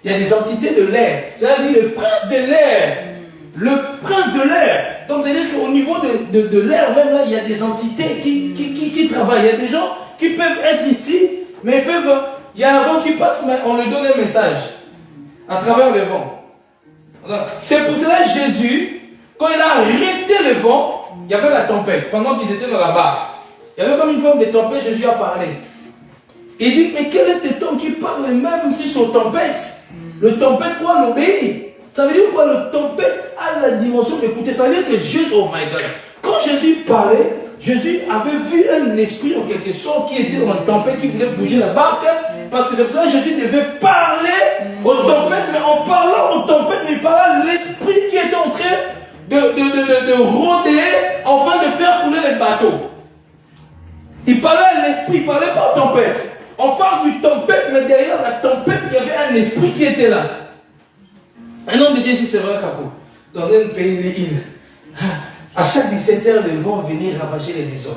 Il y a des entités de l'air. J'avais dit le prince de l'air. Le prince de l'air. Donc, c'est-à-dire qu'au niveau de l'air, même là, il y a des entités qui travaillent. Il y a des gens qui peuvent être ici, mais il y a un vent qui passe, mais on leur donne un message à travers le vent. C'est pour cela Jésus, quand il a arrêté le vent, il y avait la tempête. Pendant qu'ils étaient dans la barque, il y avait comme une forme de tempête, Jésus a parlé. Il dit, mais quel est cet homme qui parle même si son tempête? Le tempête quoi? L'obéit. Ça veut dire quoi? Le tempête a la dimension d'écouter. Ça veut dire que Jésus, oh my God, quand Jésus parlait, Jésus avait vu un esprit en quelque sorte qui était dans la tempête, qui voulait bouger la barque. Parce que c'est pour ça que Jésus devait parler aux tempêtes, mais en parlant aux tempêtes, il parlait à l'esprit qui était en train de rôder, afin de faire couler les bateaux. Il parlait à l'esprit, il ne parlait pas aux tempêtes. On parle du tempête, mais derrière la tempête, il y avait un esprit qui était là. Un homme de Dieu, si c'est vrai, Kako, dans un pays des îles, à chaque 17h, le vent venait ravager les maisons.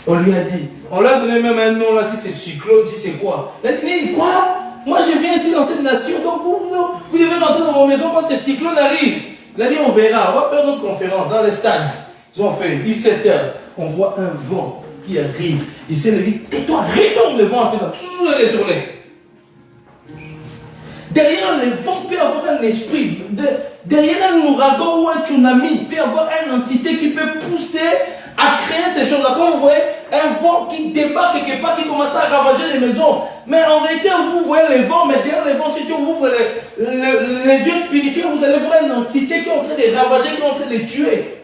On lui a dit, on lui a donné même un nom là, si c'est cyclone, si c'est quoi. Il a dit, mais quoi? Moi je viens ici dans cette nation, donc vous devez rentrer dans vos maisons parce que le cyclone arrive. Il a dit, on verra, on va faire notre conférence dans les stades. Ils ont fait 17h, on voit un vent qui arrive. Il s'est levé, tais-toi, retourne, le vent a fait ça, tout est retourné. Derrière le vent peut y avoir un esprit. Derrière un ouragan ou un tsunami, il peut y avoir une entité qui peut pousser à créer ces choses-là. Comme vous voyez, un vent qui débarque quelque part, qui commence à ravager les maisons. Mais en réalité, vous voyez les vents, mais derrière les vents, si tu ouvres les yeux spirituels, vous allez voir une entité qui est en train de ravager, qui est en train de tuer.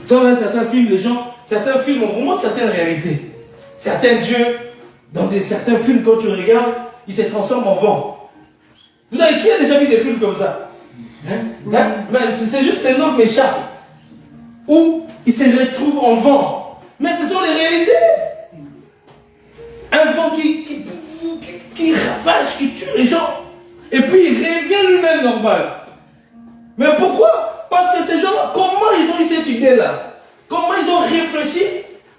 Vous savez, certains films, on vous montre certaines réalités. Certains dieux, dans certains films, quand tu regardes, ils se transforment en vent. Vous avez qui a déjà vu des films comme ça? C'est juste le nom m'échappe. Où ils se retrouvent en vent. Mais ce sont les réalités. Un vent qui ravage, qui tue les gens. Et puis il revient lui-même normal. Mais pourquoi? Parce que ces gens-là, comment ils ont eu cette idée-là? Comment ils ont réfléchi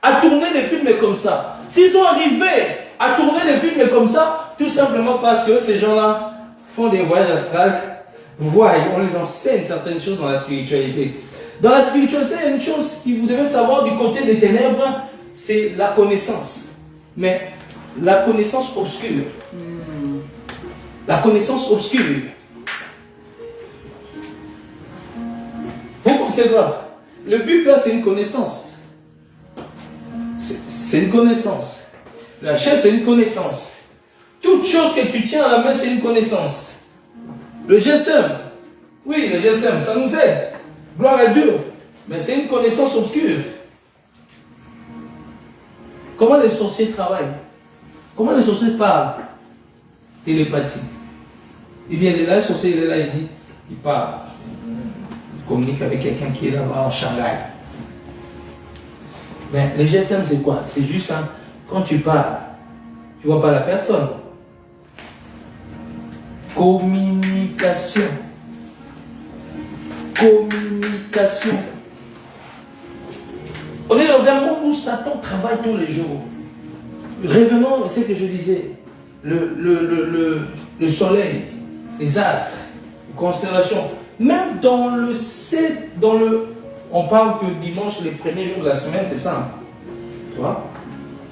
à tourner des films comme ça? S'ils sont arrivés à tourner des films comme ça, tout simplement parce que ces gens-là font des voyages astrales, voient, on les enseigne certaines choses dans la spiritualité. Dans la spiritualité, il y a une chose que vous devez savoir du côté des ténèbres, c'est la connaissance. Mais la connaissance obscure. La connaissance obscure. Vous comprenez quoi? Le but là, c'est une connaissance. C'est une connaissance. La chair, c'est une connaissance. Toute chose que tu tiens à la main, c'est une connaissance. Le GSM, oui, le GSM, ça nous aide. Gloire à Dieu. Mais c'est une connaissance obscure. Comment les sorciers travaillent? Comment les sorciers parlent? Télépathie. Eh bien, il est là, le sorcier, il est là, il dit, il parle. Il communique avec quelqu'un qui est là-bas en Shanghai. Mais le GSM, c'est quoi? C'est juste, hein, quand tu parles, tu ne vois pas la personne. Communication. Communication. On est dans un monde où Satan travaille tous les jours. Revenons à ce que je disais. Le soleil, les astres, les constellations. Même dans le 7, on parle que dimanche, les premiers jours de la semaine, c'est ça. Tu vois?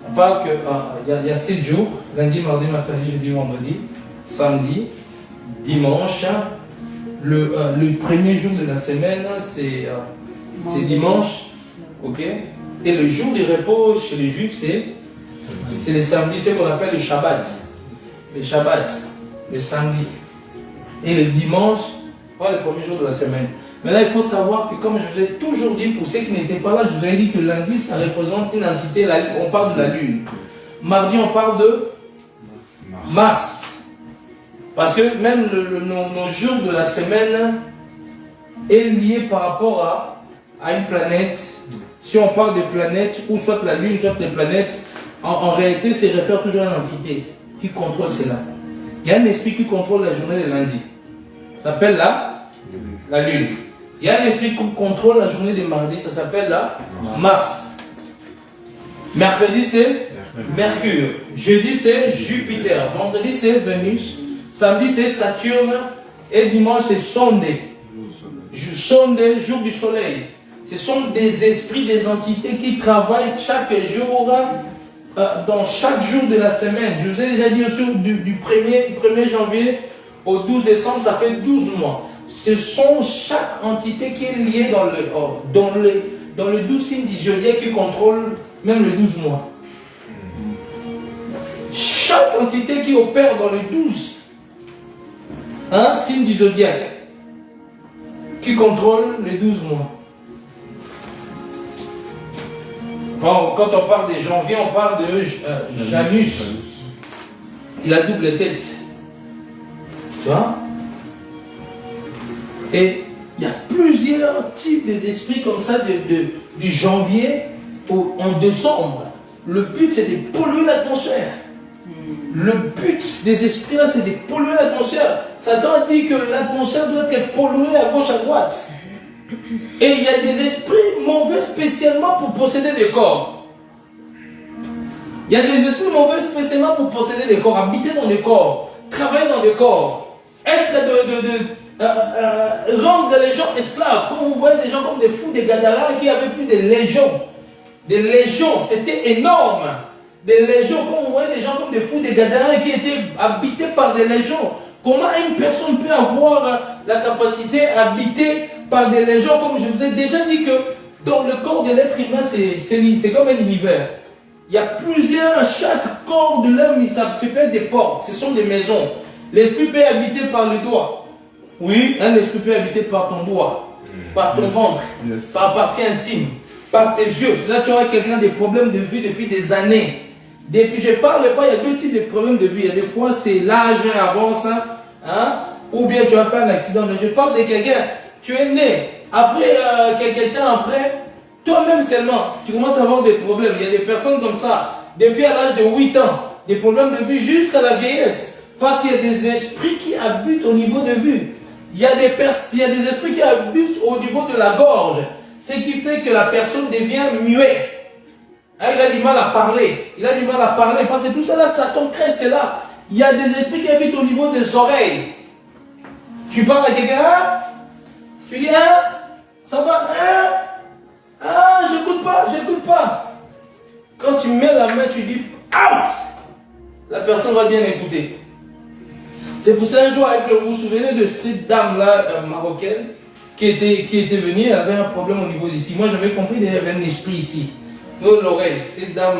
On parle qu'il y a 7 jours, lundi, mardi, mercredi, jeudi, vendredi, samedi, dimanche. Le premier jour de la semaine, c'est dimanche. Ok? Et le jour de repos chez les Juifs, c'est le samedi, c'est ce qu'on appelle le Shabbat. Le Shabbat, le samedi. Et le dimanche, le premier jour de la semaine. Maintenant, il faut savoir que, comme je vous ai toujours dit, pour ceux qui n'étaient pas là, je vous ai dit que lundi, ça représente une entité, on parle de la Lune. Mardi, on parle de Mars. Parce que même nos jours de la semaine est lié par rapport à une planète. Si on parle de planètes, ou soit la Lune, soit des planètes, en réalité, c'est réfère toujours à une entité qui contrôle cela. Il y a un esprit qui contrôle la journée de lundi. Ça s'appelle la Lune. Il y a un esprit qui contrôle la journée de mardi. Ça s'appelle Mars. Mercredi, c'est Mercure. Jeudi, c'est Jupiter. Vendredi, c'est Vénus. Samedi, c'est Saturne. Et dimanche, c'est Sondé. Sondé, jour du soleil. Ce sont des esprits, des entités qui travaillent chaque jour, dans chaque jour de la semaine. Je vous ai déjà dit aussi, du 1er janvier au 12 décembre, ça fait 12 mois. Ce sont chaque entité qui est liée dans le 12 signes du zodiaque qui contrôle même le 12 mois. Chaque entité qui opère dans le 12 signes du zodiaque qui contrôle les 12 mois. Bon, quand on parle de janvier, on parle de Janus. Il a double tête. Tu vois? Et il y a plusieurs types d'esprits comme ça du janvier en décembre. Le but, c'est de polluer l'atmosphère. Le but des esprits là, c'est de polluer l'atmosphère. Satan dit que l'atmosphère doit être polluée à gauche, à droite. Et il y a des esprits mauvais spécialement pour posséder des corps. Il y a des esprits mauvais spécialement pour posséder des corps, habiter dans des corps, travailler dans des corps, rendre les gens esclaves. Quand vous voyez des gens comme des fous, des gadarins qui avaient plus de légions. Des légions, c'était énorme. Des légions, quand vous voyez des gens comme des fous, des gadarins qui étaient habités par des légions. Comment une personne peut avoir la capacité d'habiter par des légions, comme je vous ai déjà dit que dans le corps de l'être humain, c'est comme un univers. Il y a chaque corps de l'homme, ça s'appelle des portes, ce sont des maisons. L'esprit peut habiter par le doigt. Oui, un esprit peut habiter par ton doigt, par ton ventre, par partie intime, par tes yeux. C'est ça que tu auras quelqu'un des problèmes de vue depuis des années. Depuis, je ne parle pas, il y a deux types de problèmes de vue. Il y a des fois, c'est l'âge avance, ou bien tu as fait un accident. Mais je parle de quelqu'un, tu es né, après, quelques temps après, toi-même seulement, tu commences à avoir des problèmes. Il y a des personnes comme ça, depuis à l'âge de 8 ans, des problèmes de vue jusqu'à la vieillesse. Parce qu'il y a des esprits qui habitent au niveau de vue. Il y a des esprits qui habitent au niveau de la gorge. Ce qui fait que la personne devient muette. Il a du mal à parler. Il a du mal à parler. Parce que tout ça là, Satan crée cela. Il y a des esprits qui habitent au niveau des oreilles. Tu parles à quelqu'un, tu dis, ça va, j'écoute pas. Quand tu mets la main, tu dis, out. La personne va bien écouter. C'est pour ça un jour, vous vous souvenez de cette dame-là, marocaine, qui était venue, elle avait un problème au niveau d'ici. Moi, j'avais compris qu'il y avait un esprit ici. L'oreille, cette dame,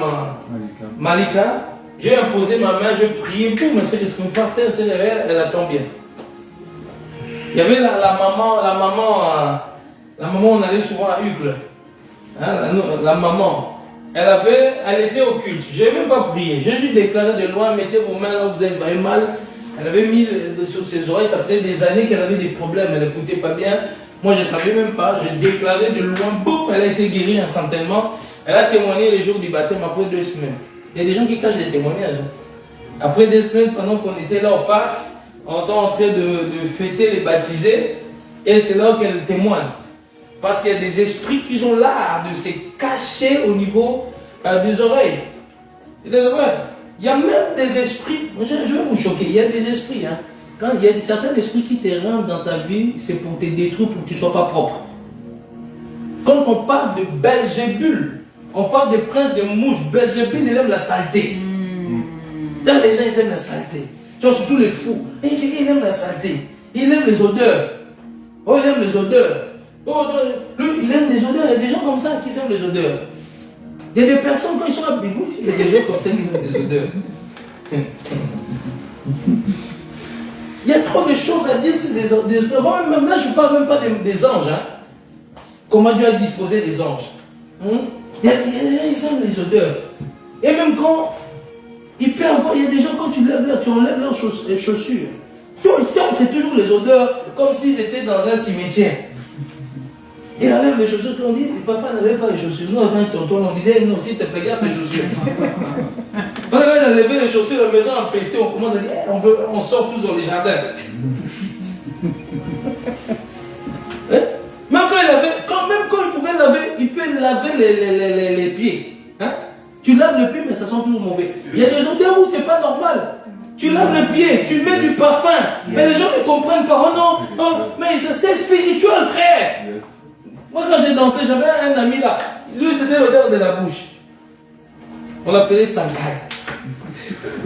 Malika, J'ai imposé ma main, je priais, boum, elle s'est retrouvée par terre, elle attend bien. Il y avait la maman, on allait souvent à Hucle. Hein, la maman. Elle était au culte. Je n'ai même pas prié. J'ai juste déclaré de loin, mettez vos mains là, vous avez mal. Elle avait mis sur ses oreilles, ça faisait des années qu'elle avait des problèmes, elle n'écoutait pas bien. Moi, je ne savais même pas. J'ai déclaré de loin, boum, elle a été guérie instantanément. Elle a témoigné les jours du baptême après 2 semaines. Il y a des gens qui cachent des témoignages. Après 2 semaines, pendant qu'on était là au parc, on était en train de fêter les baptisés, et c'est là qu'elle témoigne. Parce qu'il y a des esprits qui sont là, de se cacher au niveau des oreilles. Il y a même des esprits, je vais vous choquer, il y a des esprits. Hein. Quand il y a certains esprits qui te rentrent dans ta vie, c'est pour te détruire, pour que tu ne sois pas propre. Quand on parle de Belzébul, on parle des princes des mouches, Belzébul, il aime la saleté. Les gens, ils aiment la saleté. Surtout les fous. Et quelqu'un, il aime la saleté. Il aime les odeurs. Oh, il aime les odeurs. Oh, lui, il aime les odeurs. Il y a des gens comme ça qui aiment les odeurs. Il y a des personnes, quand ils sont à Bigou, il y a des gens comme ça qui aiment les odeurs. Il y a trop de choses à dire sur des odeurs. Même là, je ne parle même pas des anges. Hein. Comment Dieu a disposé des anges. Il y a des gens qui aiment les odeurs. Et même quand il peut avoir, il y a des gens, quand tu enlèves leurs chaussures. Tout le temps, c'est toujours les odeurs, comme s'ils étaient dans un cimetière. Il enlève les chaussures, on dit, papa n'avait pas les chaussures. Nous, avec tonton, on disait, non, s'il te plaît, garde les chaussures. Quand on a enlevé les chaussures, la maison empestée, on commence à dire, on sort tous dans les jardins. Même quand il pouvait laver, il peut laver les pieds. Hein? Tu laves le pied, mais ça sent toujours mauvais. Il y a des odeurs où c'est pas normal. Tu laves le pied, tu mets du parfum. Mais les gens ne comprennent pas. Oh non, oh, mais c'est spirituel, frère. Moi, quand j'ai dansé, j'avais un ami là. Lui, c'était l'odeur de la bouche. On l'appelait Sankai.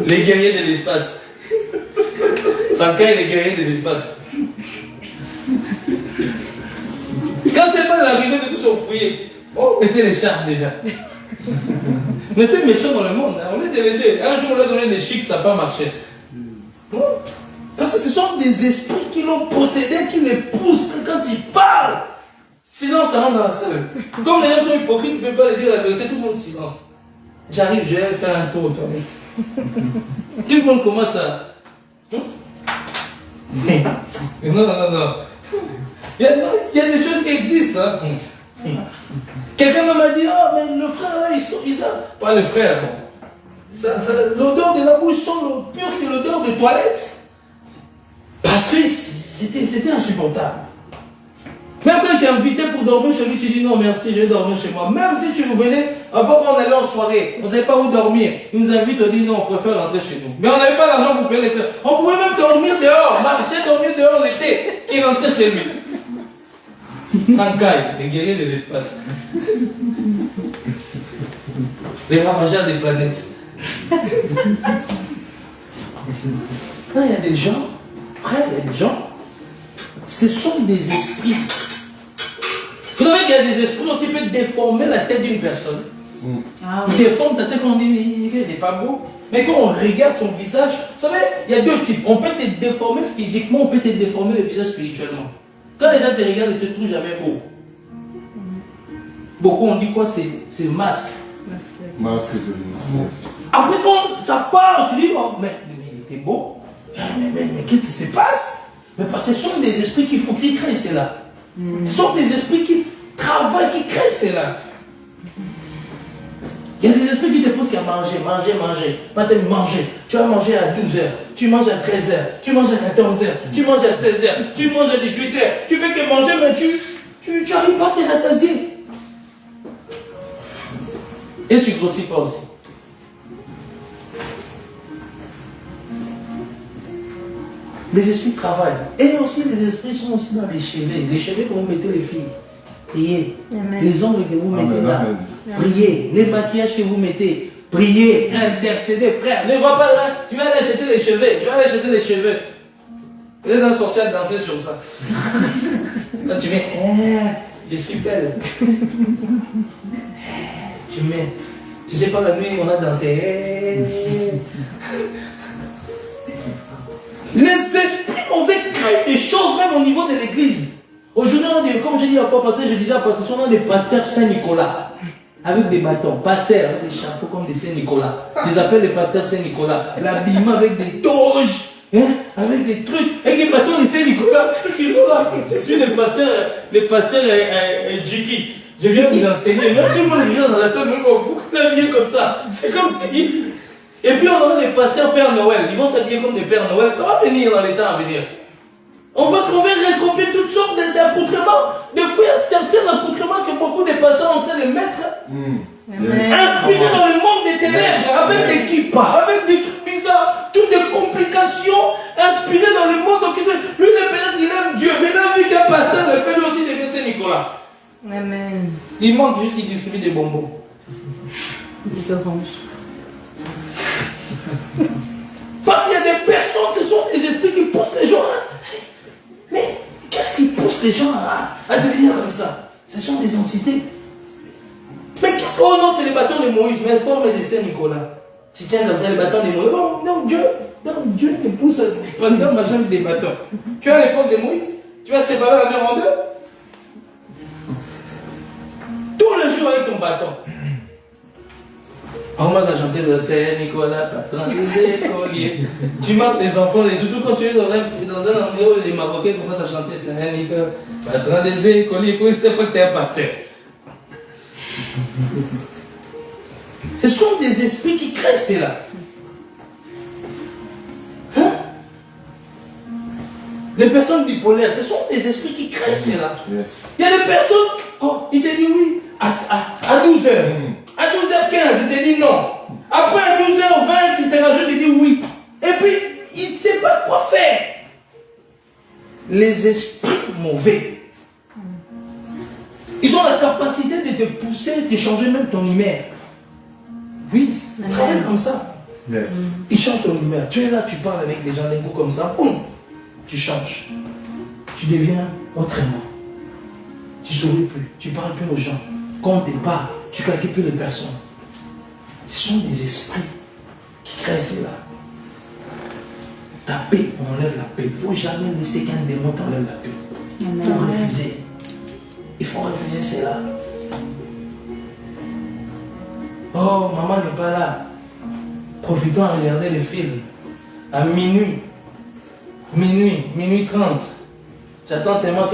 Les guerriers de l'espace. Sankai, les guerriers de l'espace. Quand c'est pas l'arrivée de tous s'enfouiller, on était les chars déjà. On était méchants dans le monde, hein. On était les deux. Un jour, on leur a donné des chics, ça n'a pas marché. Parce que ce sont des esprits qui l'ont possédé, qui les poussent quand ils parlent. Sinon, ça rentre dans la salle. Comme les gens sont hypocrites, ils ne peuvent pas leur dire la vérité, tout le monde silence. J'arrive, je vais faire un tour aux toilettes. Tout le monde commence à... Non. Il y a des choses qui existent. Hein. Quelqu'un m'a dit, oh, mais le frère là, il sent. Pas le frère. L'odeur de la bouche sent pire que l'odeur de toilette. Parce que c'était insupportable. Même quand tu es invité pour dormir chez lui, tu dis non merci, je vais dormir chez moi. Même si tu venais, avant qu'on allait en soirée, on ne savait pas où dormir. Il nous invite, on dit non, on préfère rentrer chez nous. Mais on n'avait pas l'argent pour payer les clés. On pouvait même dormir dehors, marcher, dormir dehors l'été, qui rentrait chez lui. Sankai, les guerriers de l'espace. Les ravageurs des planètes. Non, il y a des gens, frère, il y a des gens, ce sont des esprits. Vous savez qu'il y a des esprits aussi qui peuvent déformer la tête d'une personne. Ils déforment ta tête, on dit il n'est pas beau. Mais quand on regarde son visage, vous savez, il y a deux types. On peut te déformer physiquement, on peut te déformer le visage spirituellement. Quand les gens te regardent, ils ne te trouvent jamais beau. Beaucoup on dit quoi? C'est masque. Masque de lumière. Après quand ça part, tu dis oh, mais il était beau. Mais qu'est-ce qui se passe? Mais parce que ce sont des esprits qu'il faut qu'ils créent cela. Ce sont des esprits qui travaillent, qui créent cela. Il y a des esprits qui te poussent à manger. Maintenant, manger. Tu vas manger à 12h, tu manges à 13h, tu manges à 14h, tu manges à 16h, tu manges à 18h. Tu fais que manger, mais tu n'arrives pas à te rassasier. Et tu ne grossis pas aussi. Les esprits travaillent. Et aussi, les esprits sont aussi dans les cheveux. Les cheveux que vous mettez les filles. Priez. Amen. Les ongles que vous mettez là. Amen. Priez. Les maquillages que vous mettez. Priez. Intercédez. Frère, ne va pas là. Tu vas aller acheter les cheveux. Vous êtes un sorcier à danser sur ça. Quand tu mets, je suis belle. Tu Tu sais pas, la nuit, on a dansé. Les esprits mauvais créent des choses même au niveau de l'église. Aujourd'hui, comme je dis la fois passée, je disais à Patricia, on a des pasteurs Saint-Nicolas. Avec des bâtons, pasteurs, avec des chapeaux comme des Saint-Nicolas. Je les appelle les pasteurs Saint-Nicolas. L'habillement avec des toges, hein, avec des trucs, avec des bâtons de Saint-Nicolas. Ils sont là. Je suis les pasteurs Jiki. Je viens vous enseigner. Même tout le monde vient dans la salle, même beaucoup habillés comme ça. C'est comme si. Et puis on a des pasteurs Père Noël. Ils vont s'habiller comme des Pères Noël. Ça va venir dans les temps à venir. On va se recopier toutes sortes d'accoutrements. Des fois, il y a certains accoutrements que beaucoup de pasteurs sont en train de mettre. Inspirés dans le monde des ténèbres, avec des kippas, avec des trucs bizarres, toutes des complications, inspirés dans le monde occupé. Lui, peut-être qu'il aime Dieu, mais là, vu qu'un pasteur, il fait lui aussi des Saint-Nicolas. Amen. Il manque juste qu'il distribue des bonbons. Des oranges. Parce qu'il y a des personnes, ce sont des esprits qui poussent les gens. Mais qu'est-ce qui pousse les gens à devenir comme ça? Ce sont des entités. Mais qu'est-ce qu'on non, c'est les bâtons de Moïse, mais forme des Saint-Nicolas. Tu tiens comme ça les bâtons de Moïse. Oh, non, Dieu te pousse. Parce que machin avec des bâtons. Tu es à l'époque de Moïse, tu vas séparer la mer en deux. Tout le jour avec ton bâton. On commence à chanter le Saint-Nicolas, patron des écoliers. Tu marques les enfants, et surtout quand tu es dans un endroit où les Marocains commencent à chanter Saint-Nicolas, patron des écoliers, pour ne sait pas que tu es un pasteur. Ce sont des esprits qui créent cela. Hein? Les personnes bipolaires, ce sont des esprits qui créent cela. Yes. Il y a des personnes, oh, il te dit oui, à 12h. À 12h15, il te dit non. Après à 12h20, il te rajoute, il dit oui. Et puis, il ne sait pas quoi faire. Les esprits mauvais, ils ont la capacité de te pousser, de changer même ton humeur. Oui, ils travaillent comme ça. Yes. Ils changent ton humeur. Tu es là, tu parles avec des gens d'un coup comme ça, boum, tu changes. Tu deviens autrement. Tu ne souris plus, tu ne parles plus aux gens. Quand on te parle, tu ne calcules plus les personnes. Ce sont des esprits qui créent cela. Ta paix, on enlève la paix. Il ne faut jamais laisser qu'un démon t'enlève la paix. Il faut refuser. Il faut refuser cela. Oh, maman n'est pas là. Profitons à regarder le film. À minuit. Minuit 30. J'attends seulement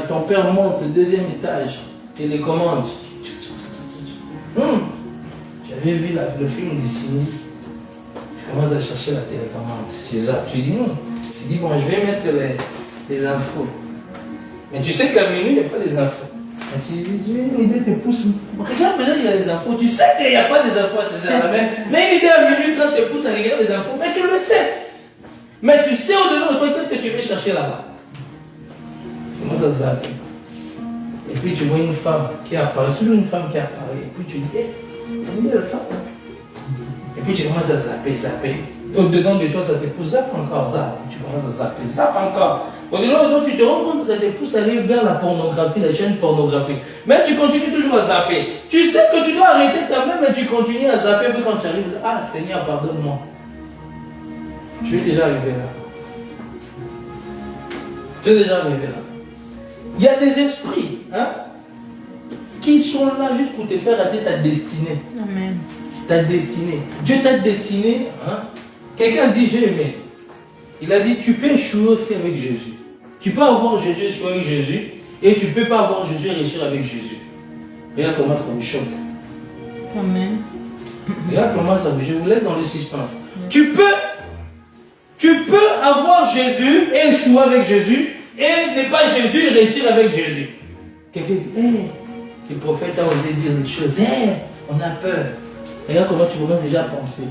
ton père monte au deuxième étage. Télécommande. J'avais vu le film de Sini. Je commence à chercher la télécommande. C'est ça. Tu dis non. Tu dis bon, je vais mettre les infos. Mais tu sais qu'à minuit, il n'y a pas des infos. Mais tu dis, l'idée te pousse. Regarde, peut-être il y a des infos. Tu sais qu'il n'y a pas des infos à ces heures-là. Mais l'idée à minuit 30 te pousse à regarder les infos. Mais tu le sais. Mais tu sais au-delà de toi, qu'est-ce que tu veux chercher là-bas. Tu commences à zapper. Et puis tu vois une femme qui apparaît, surtout une femme qui apparaît. Et puis tu dis, hé, c'est une belle femme. Et puis tu commences à zapper. Au-dedans de toi, ça te pousse, zappe encore, zappe. Tu commences à zapper, zappe encore. Au-delà de toi, tu te rends compte que ça te pousse à aller vers la pornographie, la chaîne pornographique. Mais tu continues toujours à zapper. Tu sais que tu dois arrêter quand même, mais tu continues à zapper. Puis quand tu arrives là, ah Seigneur, pardonne-moi. Tu es déjà arrivé là. Tu es déjà arrivé là. Il y a des esprits qui sont là juste pour te faire rater ta destinée. Amen. Ta destinée. Dieu t'a destiné. Quelqu'un dit j'ai aimé. Il a dit tu peux échouer aussi avec Jésus. Tu peux avoir Jésus échouer avec Jésus et tu ne peux pas avoir Jésus réussir avec Jésus. Regarde comment ça vous choque. Amen. Regarde comment ça vous. Je vous laisse dans le suspense. Tu peux avoir Jésus et échouer avec Jésus et ne pas Jésus et réussir avec Jésus. Quelqu'un dit, le prophète a osé dire des choses. On a peur. Regarde comment tu commences déjà à penser.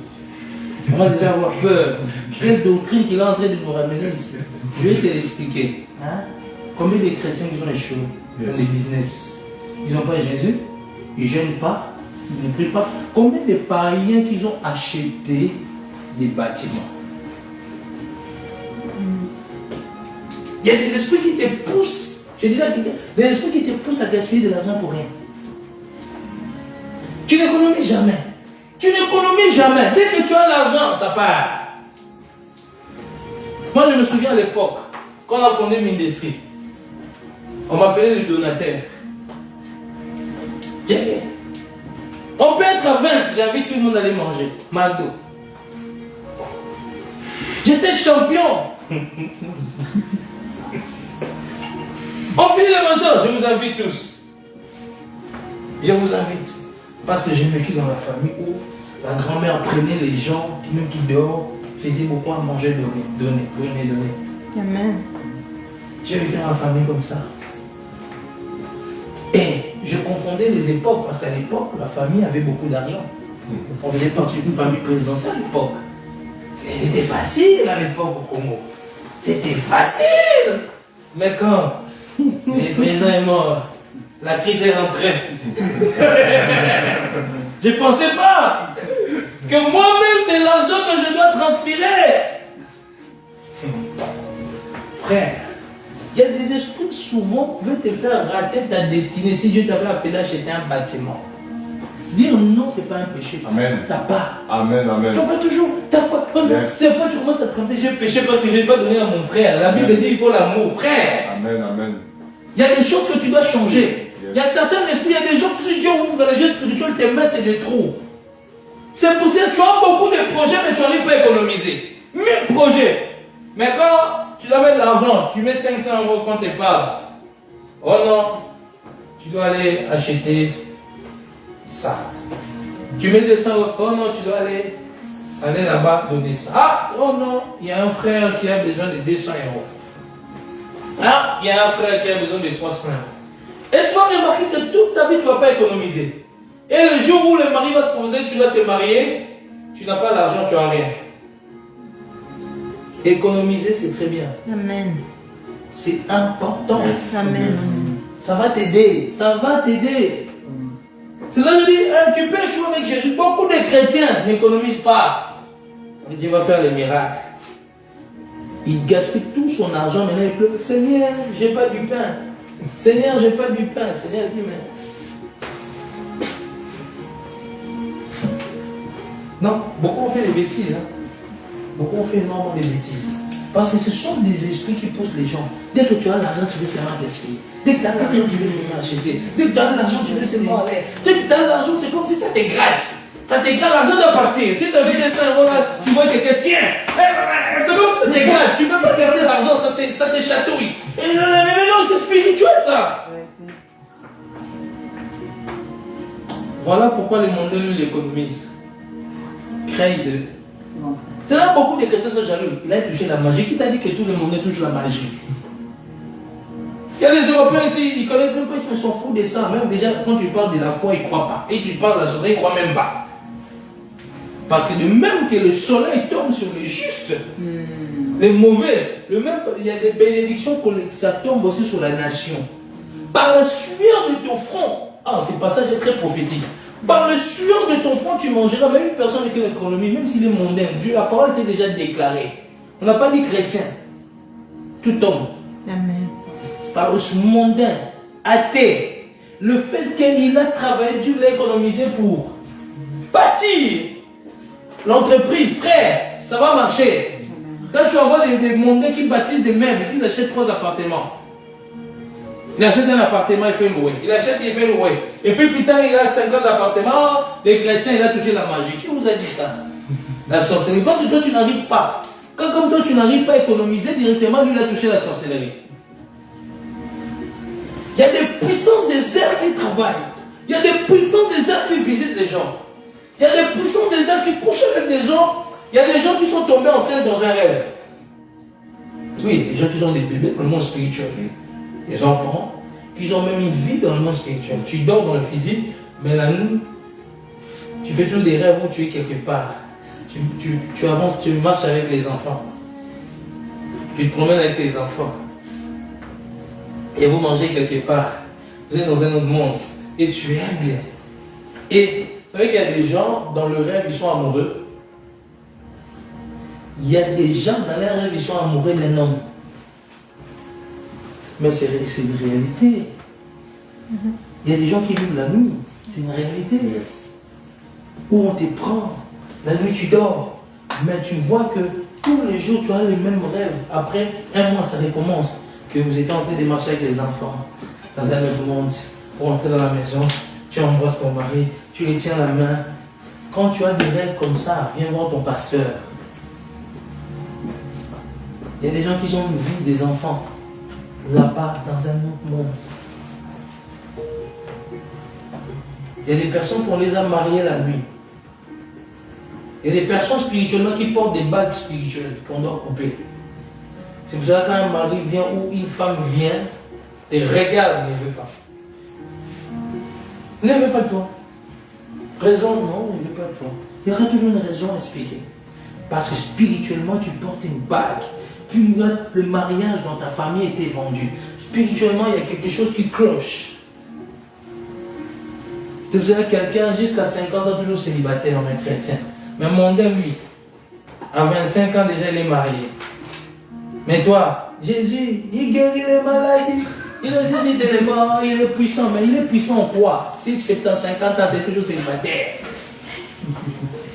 Tu commences déjà à avoir peur. Quelle doctrine qu'il est en train de nous ramener ici. Je vais te l'expliquer. Combien de chrétiens qui ont échoué dans des business? Ils n'ont pas Jésus, ils ne gênent pas, ils ne prient pas. Combien de païens qui ont acheté des bâtiments? Il y a des esprits qui te poussent. Je disais à quelqu'un, des esprits qui te poussent à gaspiller de l'argent pour rien. Tu n'économises jamais. Tu n'économises jamais. Dès que tu as l'argent, ça part. Moi, je me souviens à l'époque, quand on a fondé Mindestri, on m'appelait le donateur. On peut être à 20, j'invite tout le monde à aller manger. McDo. J'étais champion. On finit les mensonges, je vous invite tous. Je vous invite. Parce que j'ai vécu dans la famille où la grand-mère prenait les gens, même qui dehors, faisait beaucoup à manger, donner. Amen. J'ai vécu dans la famille comme ça. Et je confondais les époques, parce qu'à l'époque, la famille avait beaucoup d'argent. On faisait partie d'une famille présidentielle à l'époque. C'était facile à l'époque au Congo. C'était facile. Mais quand le président est mort, la crise est rentrée. Je ne pensais pas que moi-même, c'est l'argent que je dois transpirer. Frère, il y a des esprits qui souvent veulent te faire rater ta destinée. Si Dieu t'avait appelé à acheter un bâtiment, dire non, ce n'est pas un péché. Amen. T'as pas. Amen, amen. Faut pas toujours. T'as pas. Yes. C'est pas tu commences à tremper, j'ai péché parce que je n'ai pas donné à mon frère. La Bible dit il faut l'amour, frère. Amen, amen. Il y a des choses que tu dois changer. Yes. Il y a certains esprits, il y a des gens qui si Dieu ouvre les yeux spirituels, tes mains c'est des trous. C'est pour ça que tu as beaucoup de projets, mais tu n'arrives pas à économiser. 1000 projets. Mais quand tu dois mettre de l'argent, tu mets 500 € quand tu pars. Oh non, tu dois aller acheter ça. Tu mets 200 €, oh non, tu dois aller là-bas donner ça. Ah, oh non, il y a un frère qui a besoin de 200 €. Ah, il y a un frère qui a besoin de 300 €. Et tu vas remarquer que toute ta vie, tu ne vas pas économiser. Et le jour où le mari va se poser, tu dois te marier, tu n'as pas l'argent, tu n'as rien. Économiser, c'est très bien. Amen. C'est important. Yes. Amen. Ça va t'aider. Ça va t'aider. C'est ça que je dis, hein, tu peux échouer avec Jésus. Beaucoup de chrétiens n'économisent pas. Mais Dieu va faire les miracles. Il gaspille tout son argent, maintenant il pleure. Seigneur, j'ai pas du pain. Seigneur, j'ai pas du pain. Seigneur dit, mais... Non, beaucoup ont fait des bêtises. Hein. Beaucoup ont fait énormément de bêtises. Parce que ce sont des esprits qui poussent les gens. Dès que tu as l'argent, tu veux seulement gaspiller. Dès que tu as l'argent, tu veux seulement acheter. Dès que tu as l'argent, tu veux seulement aller. Dès que tu as l'argent, c'est comme si ça te gratte. Ça te gratte, l'argent doit partir. Si tu as vu des 100 € là, tu vois quelqu'un, tiens. C'est comme si ça te gratte. Tu ne peux pas garder l'argent, ça te chatouille. Mais non, c'est spirituel ça. Voilà pourquoi les mondains, lui, l'économisent. Craignent de... C'est là beaucoup de chrétiens sont jaloux. Il a touché la magie. Qui t'a dit que tout le monde touche la magie? Il y a des Européens ici, ils ne connaissent même pas, ils s'en foutent de ça. Même déjà, quand tu parles de la foi, ils ne croient pas. Et tu parles de la sorcellerie, ils ne croient même pas. Parce que de même que le soleil tombe sur les justes, les mauvais, il y a des bénédictions que ça tombe aussi sur la nation. Par la sueur de ton front, ce passage est très prophétique. Par le sueur de ton front, tu mangeras. Même une personne qui est l'économie, même s'il est mondain, Dieu, la parole était déjà déclarée. On n'a pas dit chrétien. Tout tombe. Amen. C'est par le mondain, athée. Le fait qu'il a travaillé, Dieu l'a économisé pour bâtir l'entreprise. Frère, ça va marcher. Quand tu vas voir des mondains qui bâtissent des meubles, qui achètent 3 appartements. Il achète un appartement, il fait louer. Il achète, il fait louer. Et puis plus tard, il a 50 appartements. Les chrétiens, il a touché la magie. Qui vous a dit ça? La sorcellerie. Parce que toi, tu n'arrives pas. Quand comme toi, tu n'arrives pas à économiser directement, lui, il a touché la sorcellerie. Il y a des puissants déserts qui travaillent. Il y a des puissants déserts qui visitent les gens. Il y a des puissants déserts qui couchent avec des gens. Il y a des gens qui sont tombés enceintes dans un rêve. Oui, des gens qui ont des bébés dans le monde spirituel. Des enfants qui ont même une vie dans le monde spirituel. Tu dors dans le physique, mais la nuit, tu fais toujours des rêves où tu es quelque part. Tu avances, tu marches avec les enfants. Tu te promènes avec tes enfants. Et vous mangez quelque part. Vous êtes dans un autre monde. Et tu aimes bien. Et vous savez qu'il y a des gens, dans le rêve, ils sont amoureux. Il y a des gens, dans leur rêve, ils sont amoureux d'un homme. Mais c'est une réalité. Il y a des gens qui vivent la nuit. C'est une réalité. Yes. où on te prend, la nuit tu dors, mais tu vois que tous les jours tu as les mêmes rêves. Après un mois, ça recommence. Que vous êtes en train de marcher avec les enfants dans un nouveau monde, pour entrer dans la maison, tu embrasses ton mari, tu lui tiens la main. Quand tu as des rêves comme ça, viens voir ton pasteur. Il y a des gens qui ont vu des enfants là-bas, dans un autre monde. Il y a des personnes qu'on les a mariées la nuit. Il y a des personnes spirituellement qui portent des bagues spirituelles qu'on doit couper. C'est pour ça que quand un mari vient ou une femme vient, te regarde, il ne veut pas. Il ne veut pas de toi. Raison, non, il ne veut pas de toi. Il y aura toujours une raison à expliquer. Parce que spirituellement, tu portes une bague. Puis le mariage dans ta famille a été vendu. Spirituellement, il y a quelque chose qui cloche. C'est pour ça que quelqu'un jusqu'à 50 ans toujours célibataire, un chrétien. Mais mon Dieu, lui, à 25 ans déjà, il est marié. Mais toi, Jésus, il guérit les maladies. Il ressuscite les morts, il est puissant. Mais il est puissant en quoi? Si c'est dans 50 ans, tu es toujours célibataire.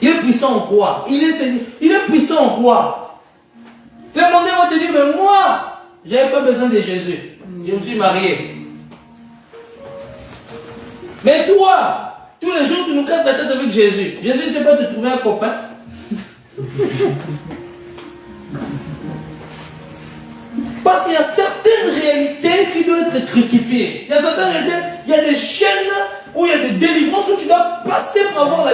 Il est puissant en quoi? Il est puissant en quoi? Le monde va te dire, mais moi, je n'avais pas besoin de Jésus. Je me suis marié. Mais toi, tous les jours, tu nous casses la tête avec Jésus. Jésus ne sait pas te trouver un copain. Parce qu'il y a certaines réalités qui doivent être crucifiées. Il y a certaines réalités, il y a des chaînes où il y a des délivrances où tu dois passer pour avoir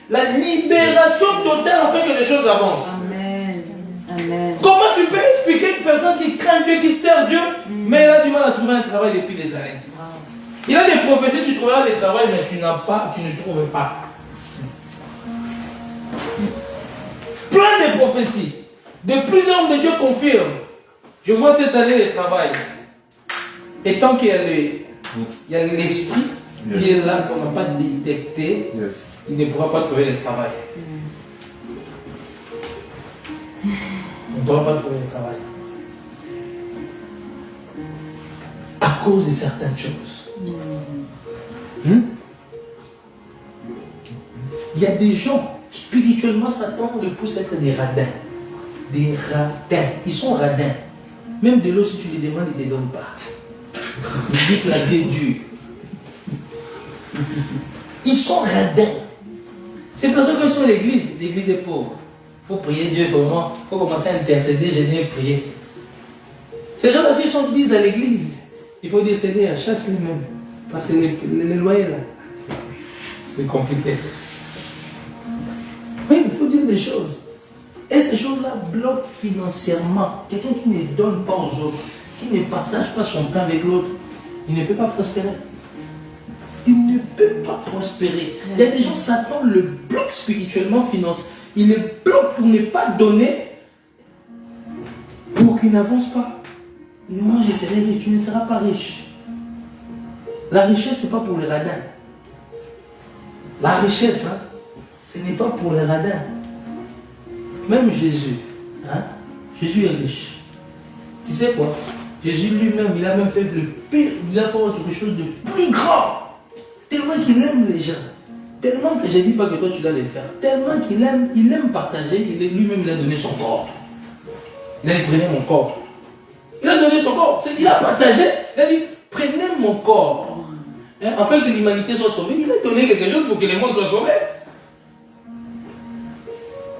la libération totale afin que les choses avancent. Amen. Amen. Comment tu peux expliquer une personne qui craint Dieu, qui sert Dieu, mais elle a du mal à trouver un travail depuis des années? Il y a des prophéties, tu trouveras des travails, mais tu ne trouves pas. Plein de prophéties. De plusieurs hommes de Dieu confirment. Je vois cette année le travail. Et tant qu'il y a l'esprit qui est là, qu'on n'a pas détecté, il ne pourra pas trouver le travail. On ne pourra pas trouver le travail. À cause de certaines choses. Il y a des gens, spirituellement, Satan les pousse à être des radins. Des radins. Ils sont radins. Même de l'eau, si tu les demandes, ils ne te donnent pas. Ils disent que la vie est dure. Ils sont radins. C'est pour ça qu'ils sont à l'église. L'église est pauvre. Il faut prier Dieu, il faut commencer à intercéder, gêner et prier. Ces gens-là, s'ils sont 10 à l'église, il faut décéder à chasse les mêmes. Parce que les loyers là, c'est compliqué. Oui, il faut dire des choses. Et ces choses-là bloquent financièrement. Quelqu'un qui ne donne pas aux autres, qui ne partage pas son pain avec l'autre, il ne peut pas prospérer. Il ne peut pas prospérer. Il y a des gens, Satan le bloque spirituellement, finance. Il le bloque pour ne pas donner, pour qu'il n'avance pas. Il dit, moi je serai riche, tu ne seras pas riche. La richesse, ce n'est pas pour les radins. La richesse, hein, ce n'est pas pour les radins. Même Jésus, hein, Jésus est riche. Tu sais quoi? Jésus lui-même, il a même fait le pire, il a fait quelque chose de plus grand. Tellement qu'il aime les gens. Tellement que je ne dis pas que toi tu dois les faire. Tellement qu'il aime, il aime partager, lui-même il a donné son corps. Il a dit, prenez mon corps. Il a donné son corps. Il a partagé, il a dit, prenez mon corps. Hein, afin que l'humanité soit sauvée, il a donné quelque chose pour que le monde soit sauvé.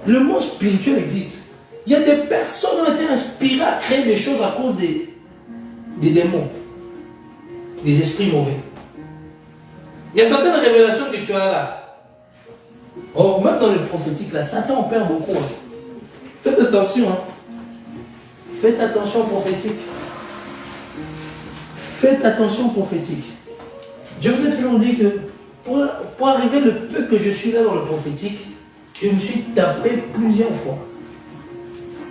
Le monde spirituel existe. Il y a des personnes qui ont été inspirées à créer des choses à cause des démons, des esprits mauvais. Il y a certaines révélations que tu as là. Oh, même dans le prophétique, là, Satan en perd beaucoup. Hein. Faites attention. Hein. Faites attention au prophétique. Faites attention au prophétique. Je vous ai toujours dit que pour arriver le peu que je suis là dans le prophétique, je me suis tapé plusieurs fois.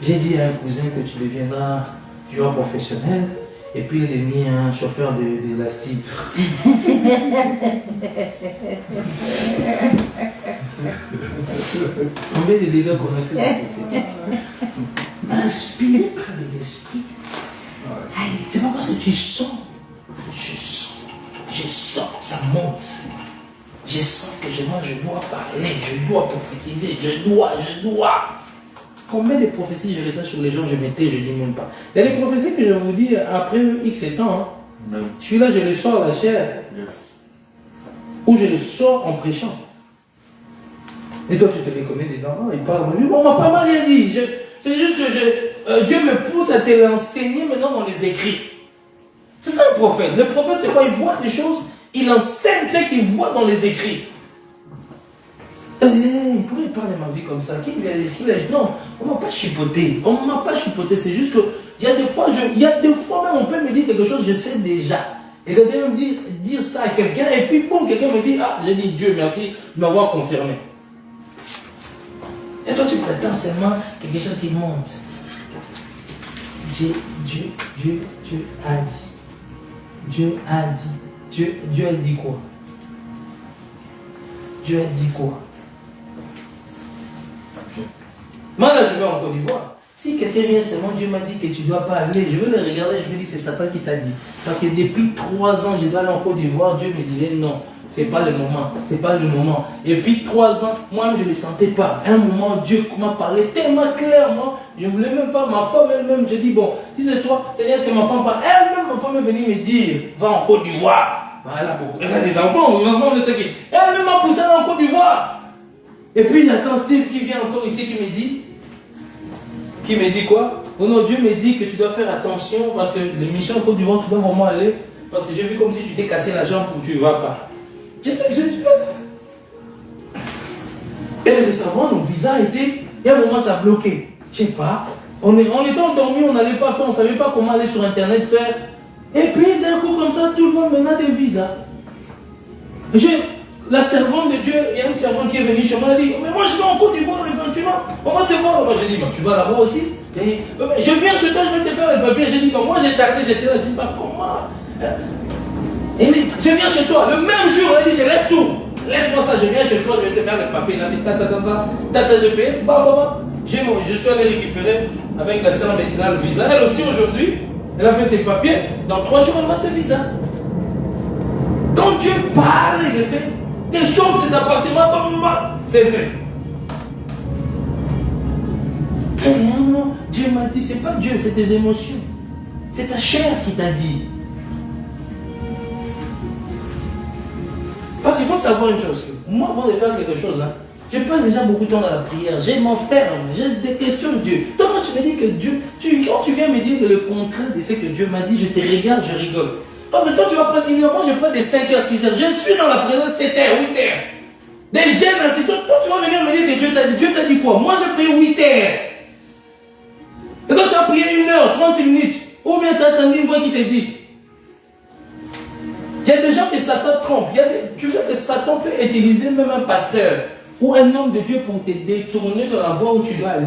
J'ai dit à un cousin que tu deviendras joueur professionnel. Et puis il est mis un chauffeur d'élastique. Combien de dégâts qu'on a fait dans le prophétique? Inspiré par les esprits. C'est pas parce que tu sens. Je sens, ça monte. Je sens que moi, je dois parler, je dois prophétiser, je dois. Combien de prophéties je reçois sur les gens, je m'étais, je ne dis même pas. Il y a des prophéties que je vous dis après X temps. Hein. Celui-là, je le sors à la chair. Yes. Ou je le sors en prêchant. Et toi, tu te reconnais dedans. Il parle. On m'a pas mal rien dit. C'est juste que Dieu me pousse à te l'enseigner maintenant dans les écrits. C'est ça le prophète. Le prophète, c'est quoi? Il voit des choses, il enseigne ce qu'il voit dans les écrits. Il pourrait parler de ma vie comme ça. Non, on ne m'a pas chipoté. On ne m'a pas chipoté. C'est juste que il y a des fois même on peut me dire quelque chose, je sais déjà. Et quand on me dire ça à quelqu'un, et puis boum, quelqu'un me dit, ah, j'ai dit Dieu merci de m'avoir confirmé. Et toi, tu t'attends seulement quelque chose qui monte. Dieu a dit. Dieu a dit. Dieu a dit quoi? Dieu a dit quoi? Moi, là, je vais en Côte d'Ivoire. Si quelqu'un vient seulement, Dieu m'a dit que tu ne dois pas aller, je vais le regarder, je vais dire, c'est Satan qui t'a dit. Parce que depuis 3 ans, je dois aller en Côte d'Ivoire, Dieu me disait non. C'est pas le moment, c'est pas le moment. Et puis 3 ans, moi je ne le sentais pas. Un moment, Dieu m'a parlé tellement clairement, je ne voulais même pas, ma femme elle-même, je dis bon, si c'est toi, c'est-à-dire que ma femme parle, elle-même, ma femme est venue me dire, va en Côte d'Ivoire. Elle a des enfants, elle-même m'a poussé en Côte d'Ivoire. Et puis il y a quand Steve qui vient encore ici qui me dit quoi? Oh non, Dieu me dit que tu dois faire attention parce que l'émission en Côte d'Ivoire, tu dois vraiment aller, parce que j'ai vu comme si tu t'es cassé la jambe pour que tu ne vas pas. Je sais que je dis. Et récemment, nos visas étaient. Et à un moment, ça a bloqué. Je ne sais pas. On était endormis, on n'allait pas faire, on ne savait pas comment aller sur Internet faire. Et puis, d'un coup, comme ça, tout le monde maintenant a des visas. La servante de Dieu, il y a une servante qui est venue chez moi, elle a dit, mais moi je vais en Côte d'Ivoire le 28 ans, on va se voir. Moi j'ai dit, tu vas là-bas aussi? Je viens chez toi, je vais te faire le papier. J'ai dit, moi j'ai tardé, j'étais là, je dis, comment? Et je viens chez toi, le même jour, elle a dit, je laisse tout. Laisse-moi ça, je viens chez toi, je vais te faire le papier. Elle a dit, j'ai payé, je suis allé récupérer avec la sœur Médina le visa. Elle aussi aujourd'hui, elle a fait ses papiers. Dans 3 jours, elle va ses visas. Quand Dieu parle, il fait des choses, des appartements, c'est fait. Non, Dieu m'a dit, c'est pas Dieu, c'est tes émotions. C'est ta chair qui t'a dit. Parce qu'il faut savoir une chose. Moi, avant de faire quelque chose, je passe déjà beaucoup de temps dans la prière. Je m'enferme. J'ai des questions de Dieu. Toi, quand tu me dis que Dieu, quand tu viens me dire que le contraire de ce que Dieu m'a dit, je te regarde, je rigole. Parce que toi, tu vas prendre 1 heure. Moi, je prends des 5 heures, 6 heures. Je suis dans la présence 7 heures, 8 heures. Des jeunes, c'est toi, tu vas venir me dire que Dieu t'a dit. Dieu t'a dit quoi? Moi, j'ai pris 8 heures. Et toi, tu as prié 1 heure, 30 minutes. Ou bien tu as attendu une voix qui te dit. Il y a des gens que Satan trompe. Tu sais que Satan peut utiliser même un pasteur ou un homme de Dieu pour te détourner de la voie où tu dois aller.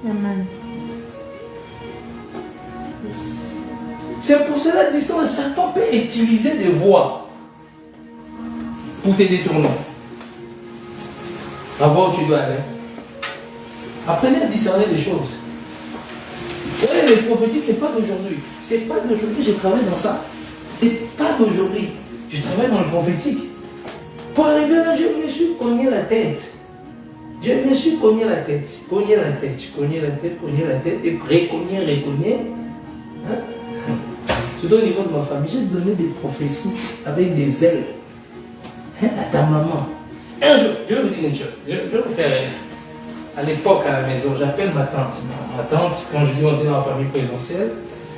Amen. C'est pour cela que Satan peut utiliser des voies pour te détourner. La voie où tu dois aller. Apprenez à discerner les choses. Vous voyez, les prophéties, ce n'est pas d'aujourd'hui. C'est pas d'aujourd'hui, j'ai travaillé dans ça. C'est pas d'aujourd'hui. Je travaille dans le prophétique. Pour arriver là, je me suis cogné la tête. Je me suis cogné la tête. Cogné la tête, et recogné. Hein? Surtout au niveau de ma famille, j'ai donné des prophéties avec des ailes. Hein, à ta maman. Un jour, je vais vous dire une chose. Je vais vous faire. À l'époque, à la maison, j'appelle ma tante. Ma tante, quand je dis on était dans la famille présidentielle,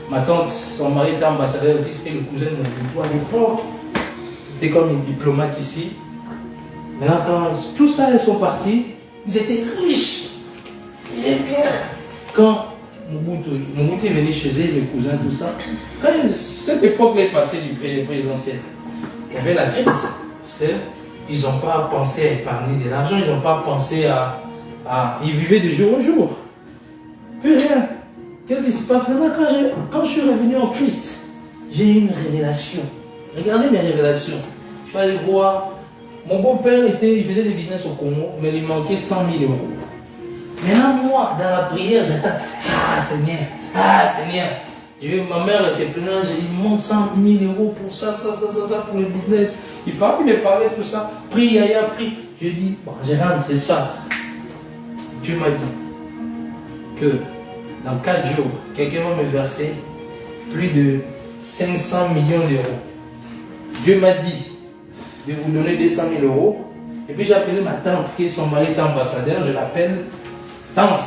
ma tante, son mari était ambassadeur, c'était le cousin de mon époux à l'époque. Il était comme une diplomate ici. Maintenant, quand tout ça, ils sont partis, ils étaient riches. Ils étaient bien. Quand Mobutu est venu chez eux, les cousins, tout ça, quand cette époque est passée du présidentiel, il y avait la crise. Parce qu'ils n'ont pas pensé à épargner de l'argent, ils n'ont pas pensé à ils vivaient de jour au jour. Plus rien. Qu'est-ce qui se passe maintenant quand je suis revenu en Christ? J'ai eu une révélation. Regardez mes révélations. Je suis allé voir. Mon beau-père il faisait des business au Congo, mais il manquait 100 000 euros. Maintenant, moi, dans la prière, j'attends. Ah Seigneur, Ma mère s'est plainte, j'ai dit, monte 100 000 euros pour ça, pour le business. Il me parlait tout ça. Prie, Yaya, prie. Je dis, bon, j'ai rentré ça. Dieu m'a dit que dans 4 jours, quelqu'un va me verser plus de 500 millions d'euros. Dieu m'a dit de vous donner 200 000 euros. Et puis j'ai appelé ma tante, qui est son mari est ambassadeur, je l'appelle tante.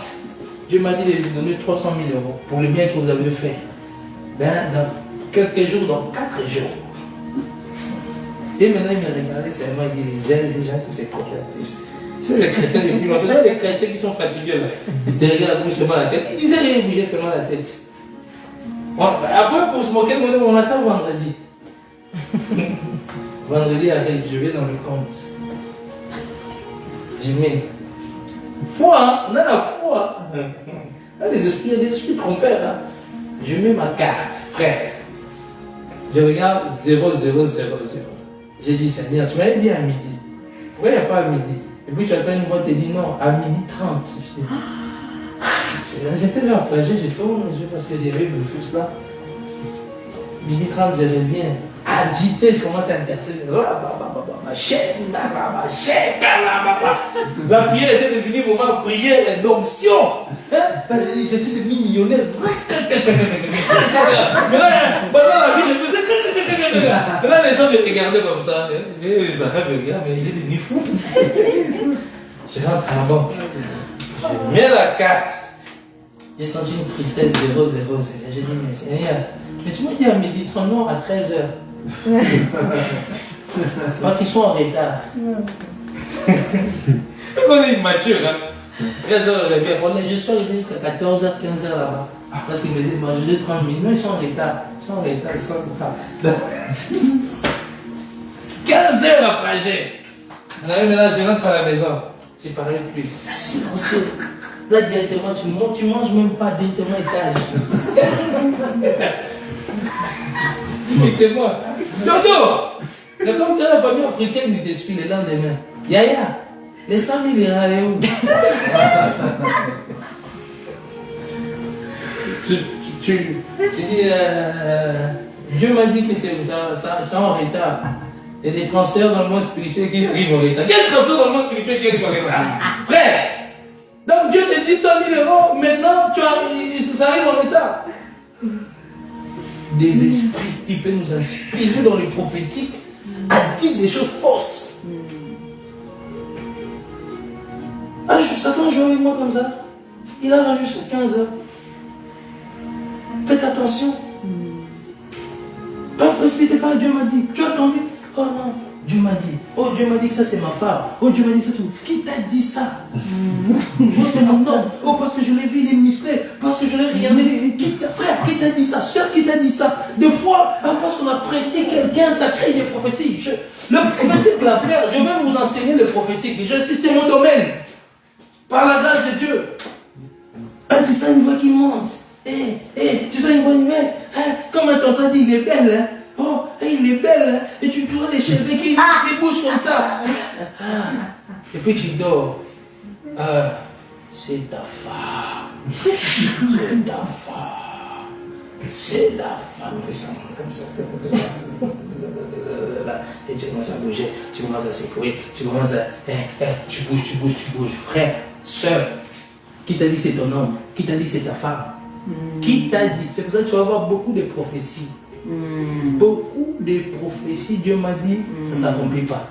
Dieu m'a dit de lui donner 300 000 euros pour le bien que vous avez fait. Ben, dans quelques jours, dans 4 jours. Et maintenant, il me regardait seulement, il dit les ailes des gens qui se convertissent. C'est les chrétiens les plus longtemps. Les chrétiens qui sont fatigués là. Ils te regardent, bouge seulement la tête. Ils disaient rien, bouger seulement la tête. Bon, après, pour se moquer, on attend vendredi. Vendredi arrive, je vais dans le compte. Je mets. Foi, hein? On a la foi. On a des esprits trompeurs. Hein? Je mets ma carte, frère. Je regarde 0000. J'ai dit, Seigneur, tu m'avais dit à midi. Pourquoi il n'y a pas à midi? Et puis tu attends une voix, tu dis non, à midi 30. J'étais là, frère, je tourne, parce que j'ai vu le fils là. Midi 30, je reviens. Agité, je commence à intercéder. La prière était devenue vraiment prière d'onction. Là, j'ai dit, je suis devenu millionnaire. Maintenant, la vie, je faisais. Là, les gens me regardaient comme ça. Les Arabes me regardent, mais il est devenu fou. Je rentre à la banque. Je mets la carte. J'ai senti une tristesse 000. J'ai dit, mais Seigneur, mais tu m'as dit à midi 30, non, à 13h. Parce qu'ils sont en retard. On est immature, hein. 13h, je suis arrivé jusqu'à 14h, 15h là-bas. Parce qu'ils me disaient, je vais 30 minutes. Non, ils sont en retard. 15h à trajet. Maintenant, je rentre à la maison. Je ne parlais plus. Silencieux. Là, directement, tu manges même pas directement étage. Dites-moi. Dodo! C'est comme tu as la famille africaine qui t'explique le lendemain. Yaya, les 100 000 il est où? Tu dis, Dieu m'a dit que c'est en retard. Il y a des transferts dans le monde spirituel qui arrivent en retard. Quel transfert dans le monde spirituel qui arrive en retard? Frère! Donc Dieu te dit 100 000 euros, maintenant ça arrive en retard. Des esprits qui peuvent nous inspirer dans le prophétique à dire des choses fausses. Satan joue avec moi comme ça. Il a jusqu'à 15 heures. Faites attention. Pas précipitez pas, Dieu m'a dit. Tu as entendu? Oh non, Dieu m'a dit. Oh, Dieu m'a dit que ça c'est ma femme. Oh, Dieu m'a dit que ça c'est mon... Qui t'a dit ça? Oh, c'est mon homme. Oh, parce que je l'ai vu, il est musclé. Parce que je l'ai regardé. Frère, qui t'a dit ça? Sœur, qui t'a dit ça? Des fois, parce qu'on apprécie quelqu'un, ça crée des prophéties. Le prophétique, la frère, je vais vous enseigner le prophétique. C'est mon domaine. Par la grâce de Dieu. Tu sens une voix qui monte. Tu sens une voix humaine. Comme un tonton dit, il est belle. Hein? Oh, il est belle. Hein? Et tu vois des cheveux qui bougent comme ça. Et puis tu dors. C'est ta femme. C'est ta femme. C'est la femme. Comme ça. Et tu commences à bouger. Tu commences à secouer. Tu commences à... Tu bouges. Frère, soeur. Qui t'a dit c'est ton homme? Qui t'a dit c'est ta femme? Qui t'a dit? C'est pour ça que tu vas avoir beaucoup de prophéties. Beaucoup de prophéties. Dieu m'a dit, ça ne s'accomplit pas.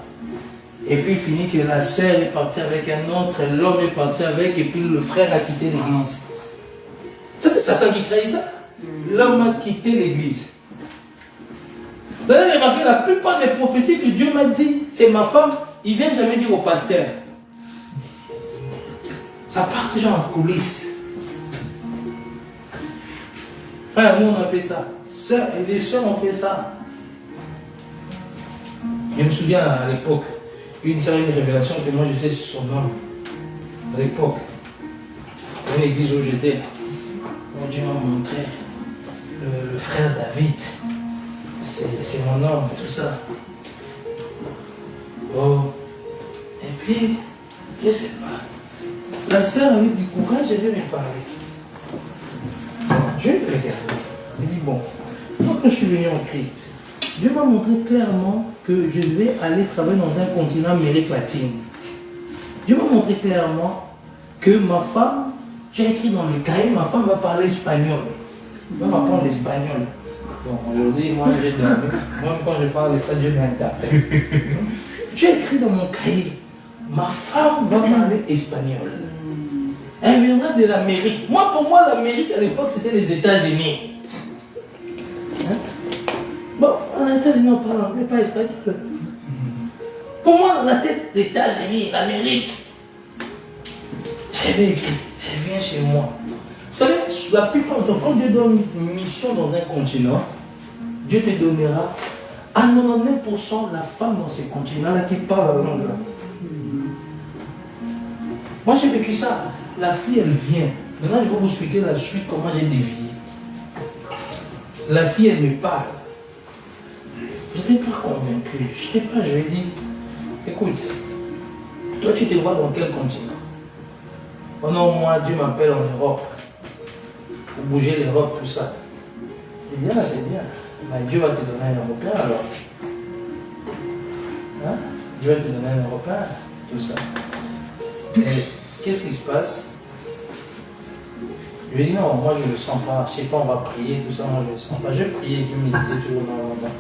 Et puis il finit que la sœur est partie avec un autre, l'homme est parti avec, et puis le frère a quitté l'église. Ça c'est Satan qui crée ça. L'homme a quitté l'église. Vous avez remarqué, la plupart des prophéties que Dieu m'a dit, c'est ma femme, ils ne viennent jamais dire au pasteur. Ça part toujours en coulisses. Frère, nous on a fait ça. Sœurs et les sœurs ont fait ça. Je me souviens à l'époque, une révélation que moi j'étais sur son nom. À l'époque, dans l'église où j'étais, Dieu m'a montré le frère David. C'est mon homme, tout ça. Oh. Et puis, je ne sais pas. La sœur avait du courage, elle veut me parler. Je vais regarder. Il dit, bon, moi quand je suis venu en Christ, Dieu m'a montré clairement que je devais aller travailler dans un continent Amérique latine. Dieu m'a montré clairement que ma femme, j'ai écrit dans le cahier, ma femme va parler espagnol. Elle va m'apprendre l'espagnol. Bon, aujourd'hui, moi, j'ai dormi. Moi, quand je parle de ça, Dieu m'interpelle. J'ai écrit dans mon cahier, ma femme va parler espagnol. Elle viendra de l'Amérique. Moi, pour moi, l'Amérique, à l'époque, c'était les États-Unis. Hein? Bon, en États-Unis, on parle anglais, pas espagnol. Pour moi, dans la tête des États-Unis, l'Amérique, j'avais écrit, elle vient chez moi. Vous savez, la plupart du temps, quand Dieu donne une mission dans un continent, Dieu te donnera à 99% la femme dans ces continents-là qui parle la langue. Moi, j'ai vécu ça. La fille, elle vient. Maintenant, je vais vous expliquer la suite, comment j'ai dévié. La fille, elle me parle. Je n'étais pas convaincu. Je lui ai dit, écoute, toi, tu te vois dans quel continent? Pendant moi, Dieu m'appelle en Europe. Pour bouger l'Europe, tout ça. Je dis, ah, c'est bien. Mais Dieu va te donner un Européen alors. Hein? Dieu va te donner un Européen, tout ça. Et qu'est-ce qui se passe? Je lui ai dit, non, moi je ne le sens pas. Je ne sais pas, on va prier, tout ça, moi je ne le sens pas. Je priais, Dieu me disait toujours non, non, non.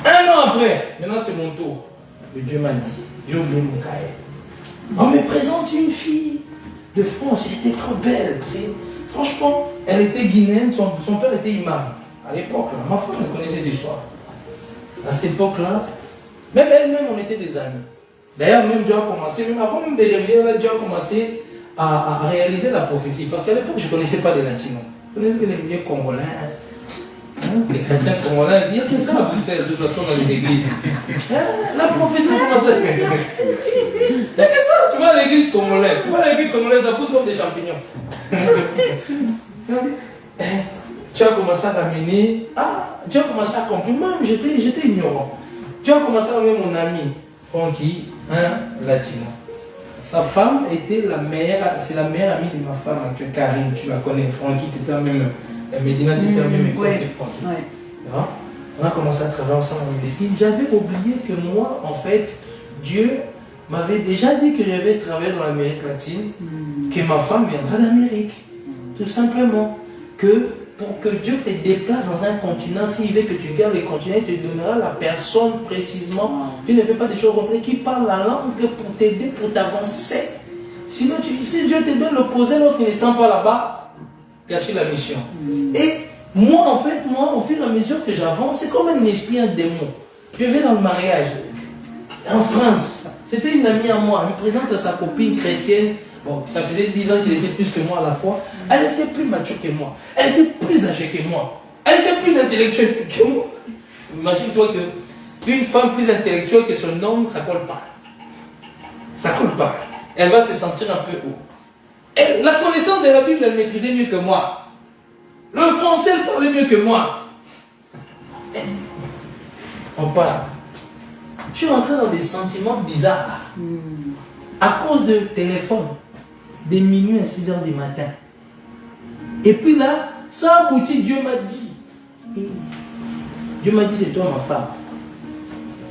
Un an après, maintenant c'est mon tour. Et Dieu m'a dit, Dieu oublie mon cahier. On me présente une fille de France, elle était trop belle. Franchement, elle était guinéenne, son père était imam. À l'époque, ma femme connaissait cette histoire. À cette époque-là, même elle-même, on était des amis. D'ailleurs, même Dieu a commencé, même avant même de Jérémie, Dieu a commencé à réaliser la prophétie. Parce qu'à l'époque, je ne connaissais pas les latinos. Je connaissais que les milieux congolais. Les chrétiens congolais, il y a que ça à Bruxelles, de toute façon, dans les églises. La prophétie commence à... Il n'y a que ça, tu vois l'église congolaise. Tu vois l'église congolaise, ça pousse comme des champignons. Tu as commencé à l'amener. Ah, tu as commencé à comprendre. Même j'étais ignorant. Tu as commencé à amener mon ami, Francky, latino. Sa femme était c'est la meilleure amie de ma femme actuelle, Karine, tu la connais. Francky, tu étais la même. Médina, tu étais la même école que Francky. Ouais. On a commencé à travailler ensemble en médecine. J'avais oublié que moi, en fait, Dieu m'avait déjà dit que j'avais travaillé dans l'Amérique latine, que ma femme viendra d'Amérique. Tout simplement. Que pour que Dieu te déplace dans un continent, s'il veut que tu gardes le continent, il te donnera la personne précisément. Tu ne fais pas des choses contraires, qui parle la langue pour t'aider, pour t'avancer. Sinon, si Dieu te donne l'opposé, l'autre ne sent pas là-bas, gâcher la mission. Et moi, en fait, au fur et à mesure que j'avance, c'est comme un esprit, un démon. Je vais dans le mariage, en France. C'était une amie à moi, elle me présente à sa copine chrétienne. Bon, ça faisait 10 ans qu'il était plus que moi à la fois. Elle était plus mature que moi. Elle était plus âgée que moi. Elle était plus intellectuelle que moi. Imagine-toi qu'une femme plus intellectuelle que son homme, ça ne colle pas. Ça ne colle pas. Elle va se sentir un peu haut. La connaissance de la Bible, elle maîtrisait mieux que moi. Le français, elle parlait mieux que moi. On parle. Je suis rentré dans des sentiments bizarres. À cause de téléphone. De minuit à 6 h du matin. Et puis là, ça aboutit, Dieu m'a dit. Dieu m'a dit, c'est toi ma femme.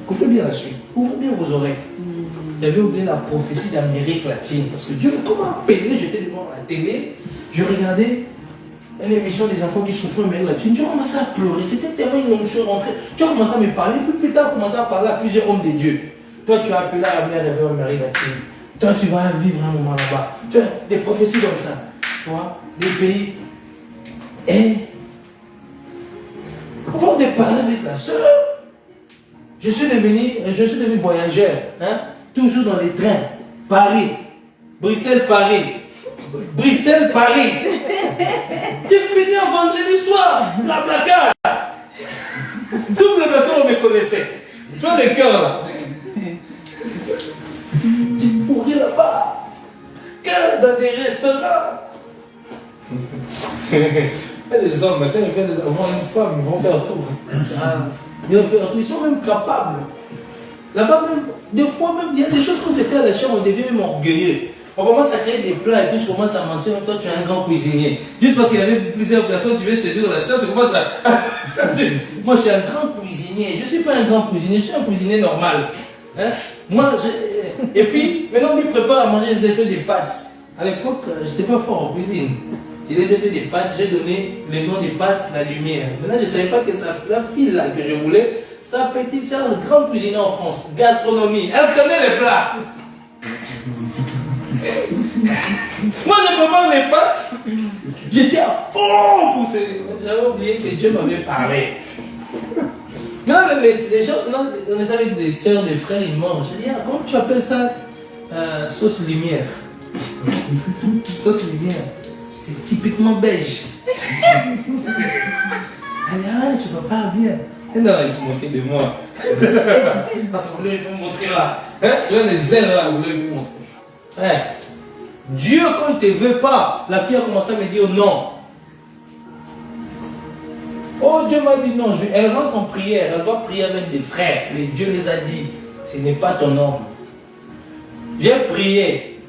Écoutez bien la suite. Ouvrez bien vos oreilles. J'avais oublié la prophétie d'Amérique latine. Parce que Dieu, comment appeler? J'étais devant la télé. Je regardais une émission des enfants qui souffraient en Amérique latine. Dieu a commencé à pleurer. C'était tellement une émotion rentrée. Dieu a commencé à me parler. Puis plus tard, commencé à parler à plusieurs hommes de Dieu. Toi, tu as appelé à venir rêver en Amérique latine. Toi, tu vas vivre un moment là-bas. Tu as des prophéties comme ça. Tu vois, des pays. Et avant de parler avec la soeur, je suis devenu voyageur. Toujours dans les trains. Paris. Bruxelles-Paris. Bruxelles-Paris. Tu es venu un vendredi soir. La placard. Tout le bateau, on me connaissait. Tu vois le cœur là. Pourri là-bas, car dans des restaurants. Les hommes, quand ils viennent avoir une femme, ils vont faire tout. Ils vont faire tout, ils sont même capables. Là-bas, même, des fois, même, il y a des choses qu'on s'est fait à la chair, on devient même orgueilleux. On commence à créer des plats et puis tu commences à mentir. Toi, tu es un grand cuisinier. Juste parce qu'il y avait plusieurs personnes, tu veux se dire dans la salle, tu commences à. Moi, je suis un grand cuisinier. Je ne suis pas un grand cuisinier, je suis un cuisinier normal. Hein? Et puis, maintenant, on lui prépare à manger les effets des pâtes. À l'époque, je n'étais pas fort en cuisine. J'ai les effets des pâtes, j'ai donné le nom des pâtes, la lumière. Maintenant, je ne savais pas que la fille là que je voulais, sa petite sœur, grande cuisinière en France, gastronomie. Elle connaît les plats. Moi, je prépare les pâtes. J'étais à fond pour ces. J'avais oublié que Dieu m'avait parlé. Non, mais les gens, non, on est avec des sœurs, des frères, ils mangent. Je dis, ah, comment tu appelles ça sauce lumière. Sauce lumière. C'est typiquement belge. Elle dit, ah, tu vas pas bien. Et non, ils se moquaient de moi. Parce que vous voulez vous montrer là. Hein? Tu vois les ailes là, vous voulez vous montrer. Hein? Dieu, quand il ne te veut pas, la fille a commencé à me dire non. Oh, Dieu m'a dit non. Elle rentre en prière, elle va prier avec des frères. Mais Dieu les a dit, ce n'est pas ton homme. J'ai prié.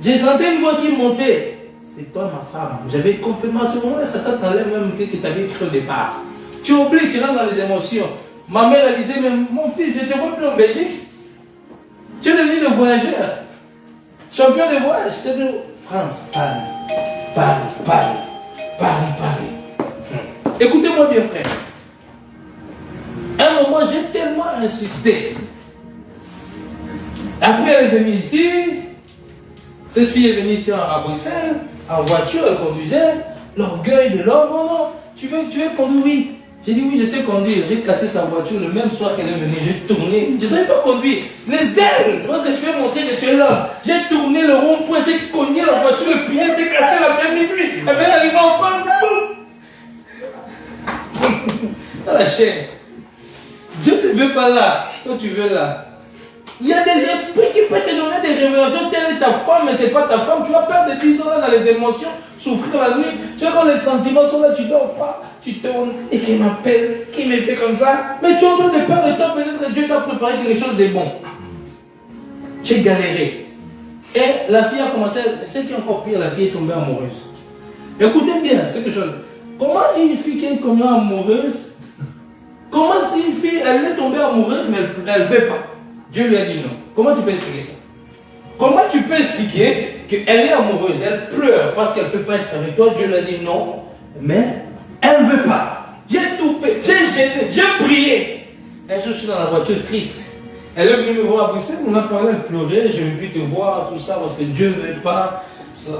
J'ai senti une voix qui montait. C'est toi ma femme. J'avais complètement à ce moment-là, Satan t'enlève même que tu avais cru au départ. Tu oublies, tu rentres dans les émotions. Ma mère elle disait, mais mon fils, je ne te vois plus en Belgique. Tu es devenu le voyageur. Champion de voyage. Je te dis, France, Paris. Écoutez-moi bien frère. À un moment, j'ai tellement insisté. Après, elle est venue ici. Cette fille est venue ici à Bruxelles, en voiture, elle conduisait. L'orgueil de l'homme, non, tu veux conduire, oui. J'ai dit oui, je sais conduire. J'ai cassé sa voiture le même soir qu'elle est venue. J'ai tourné. Je ne savais pas conduire. Les ailes, parce que je vais montrer que tu es là. J'ai tourné le rond-point, j'ai cogné la voiture, le pilier s'est cassé la même nuit. Elle vient d'arriver en France. Dans la chaîne. Dieu ne te veut pas là. Toi, tu veux là. Il y a des esprits qui peuvent te donner des révélations. Telle est ta femme, mais ce n'est pas ta femme. Tu vas perdre 10 ans là dans les émotions, souffrir la nuit. Tu vois, quand les sentiments sont là, tu ne dors pas. Tu tournes et qui m'appelle, qui me fait comme ça. Mais tu es en train de perdre le temps. Peut-être que Dieu t'a préparé quelque chose de bon. J'ai galéré. Et la fille a commencé, ce qui est encore pire, la fille est tombée amoureuse. Écoutez bien, c'est quelque chose. Comment une fille qui est tombée amoureuse, comment si une fille, elle est tombée amoureuse, mais elle ne veut pas. Dieu lui a dit non. Comment tu peux expliquer ça? Comment tu peux expliquer qu'elle est amoureuse, elle pleure parce qu'elle ne peut pas être avec toi? Dieu lui a dit non, mais elle ne veut pas. J'ai tout fait, j'ai gêné, j'ai prié. Un jour, je suis dans la voiture triste. Elle est venue me voir à Bruxelles, on a parlé, elle pleurait, je veux plus te voir, tout ça, parce que Dieu ne veut pas. Ça.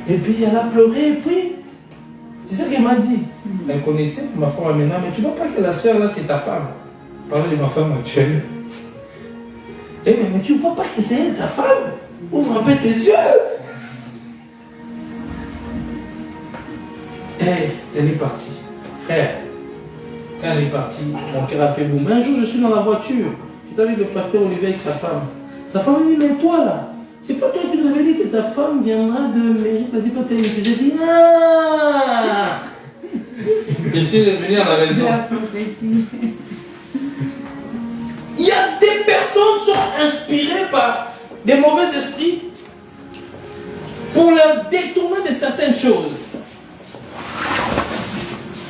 Et puis elle a pleuré, et puis, c'est ça qu'elle m'a dit. Elle connaissait ma femme maintenant, mais tu ne vois pas que la soeur là, c'est ta femme. Parle de ma femme actuelle. Eh mais tu ne vois pas que c'est elle, ta femme? Ouvre un peu tes yeux. Et elle est partie. Frère, quand elle est partie, mon cœur a fait boum. Un jour, je suis dans la voiture. J'étais avec le pasteur Olivier avec sa femme. Sa femme me dit, mais toi là, c'est pas toi qui nous avais dit que ta femme viendra de Mairie. Vas-y, pas tes messieurs. J'ai dit, ah. Je suis revenu à la maison. Il y a des personnes qui sont inspirées par des mauvais esprits pour leur détourner de certaines choses.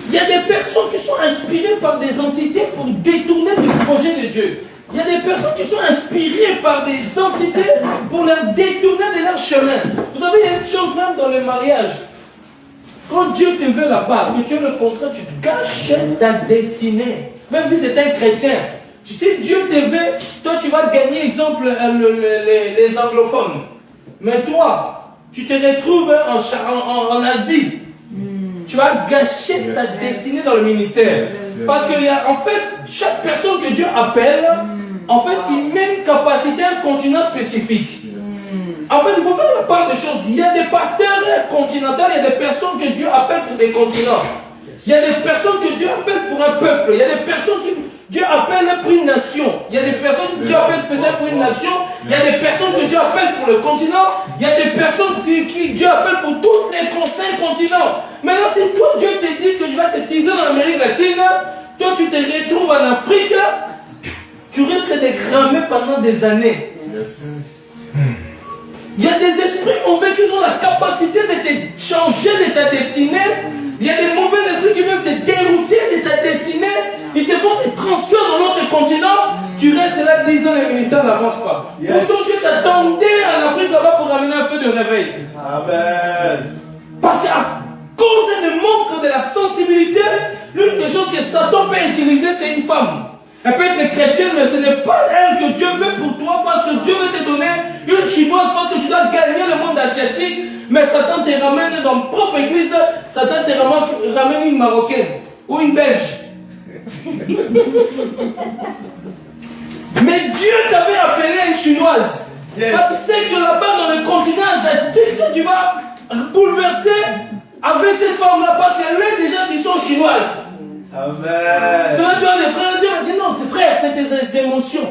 Il y a des personnes qui sont inspirées par des entités pour détourner du projet de Dieu. Il y a des personnes qui sont inspirées par des entités pour leur détourner de leur chemin. Vous savez, il y a une chose même dans le mariage. Quand Dieu te veut là-bas, que tu es le contraire, tu gâches ta destinée. Même si c'est un chrétien. Si Dieu te veut, toi tu vas gagner, exemple, les anglophones. Mais toi, tu te retrouves en Asie. Tu vas gâcher ta destinée dans le ministère. Parce que en fait, chaque personne que Dieu appelle, en fait, il met une capacité, un continent spécifique. En fait, il faut faire la part des choses. Il y a des pasteurs continentaux, il y a des personnes que Dieu appelle pour des continents. Il y a des personnes que Dieu appelle pour un peuple. Il y a des personnes que Dieu appelle pour une nation. Il y a des personnes que Dieu appelle spécialement pour une nation. Il y a des personnes que Dieu appelle pour le continent. Il y a des personnes que Dieu appelle pour tous les 5 continents. Maintenant, si toi, Dieu te dit que je vais t'utiliser en Amérique latine, toi, tu te retrouves en Afrique, tu risques de cramer pendant des années. Il y a des esprits mauvais qui ont la capacité de te changer de ta destinée. Il y a des mauvais esprits qui peuvent te dérouter de ta destinée. Ils te font te transférer dans l'autre continent. Tu restes là 10 ans et le ministère n'avance pas. Pourtant, tu t'attendais en Afrique là-bas pour amener un feu de réveil. Amen. Parce qu'à cause du manque de la sensibilité, l'une des choses que Satan peut utiliser, c'est une femme. Elle peut être chrétienne, mais ce n'est pas elle que Dieu veut pour toi, parce que Dieu veut te donner une chinoise, parce que tu dois gagner le monde asiatique, mais Satan te ramène dans ton propre église, Satan te ramène une Marocaine ou une Belge. Mais Dieu t'avait appelé à une chinoise. Parce que c'est que là-bas, dans le continent asiatique, tu vas bouleverser avec cette femme-là, parce qu'elle est déjà du son chinoise. Amen. Tu vois, tu as des frères, Dieu dit non, c'est frère, c'est des émotions.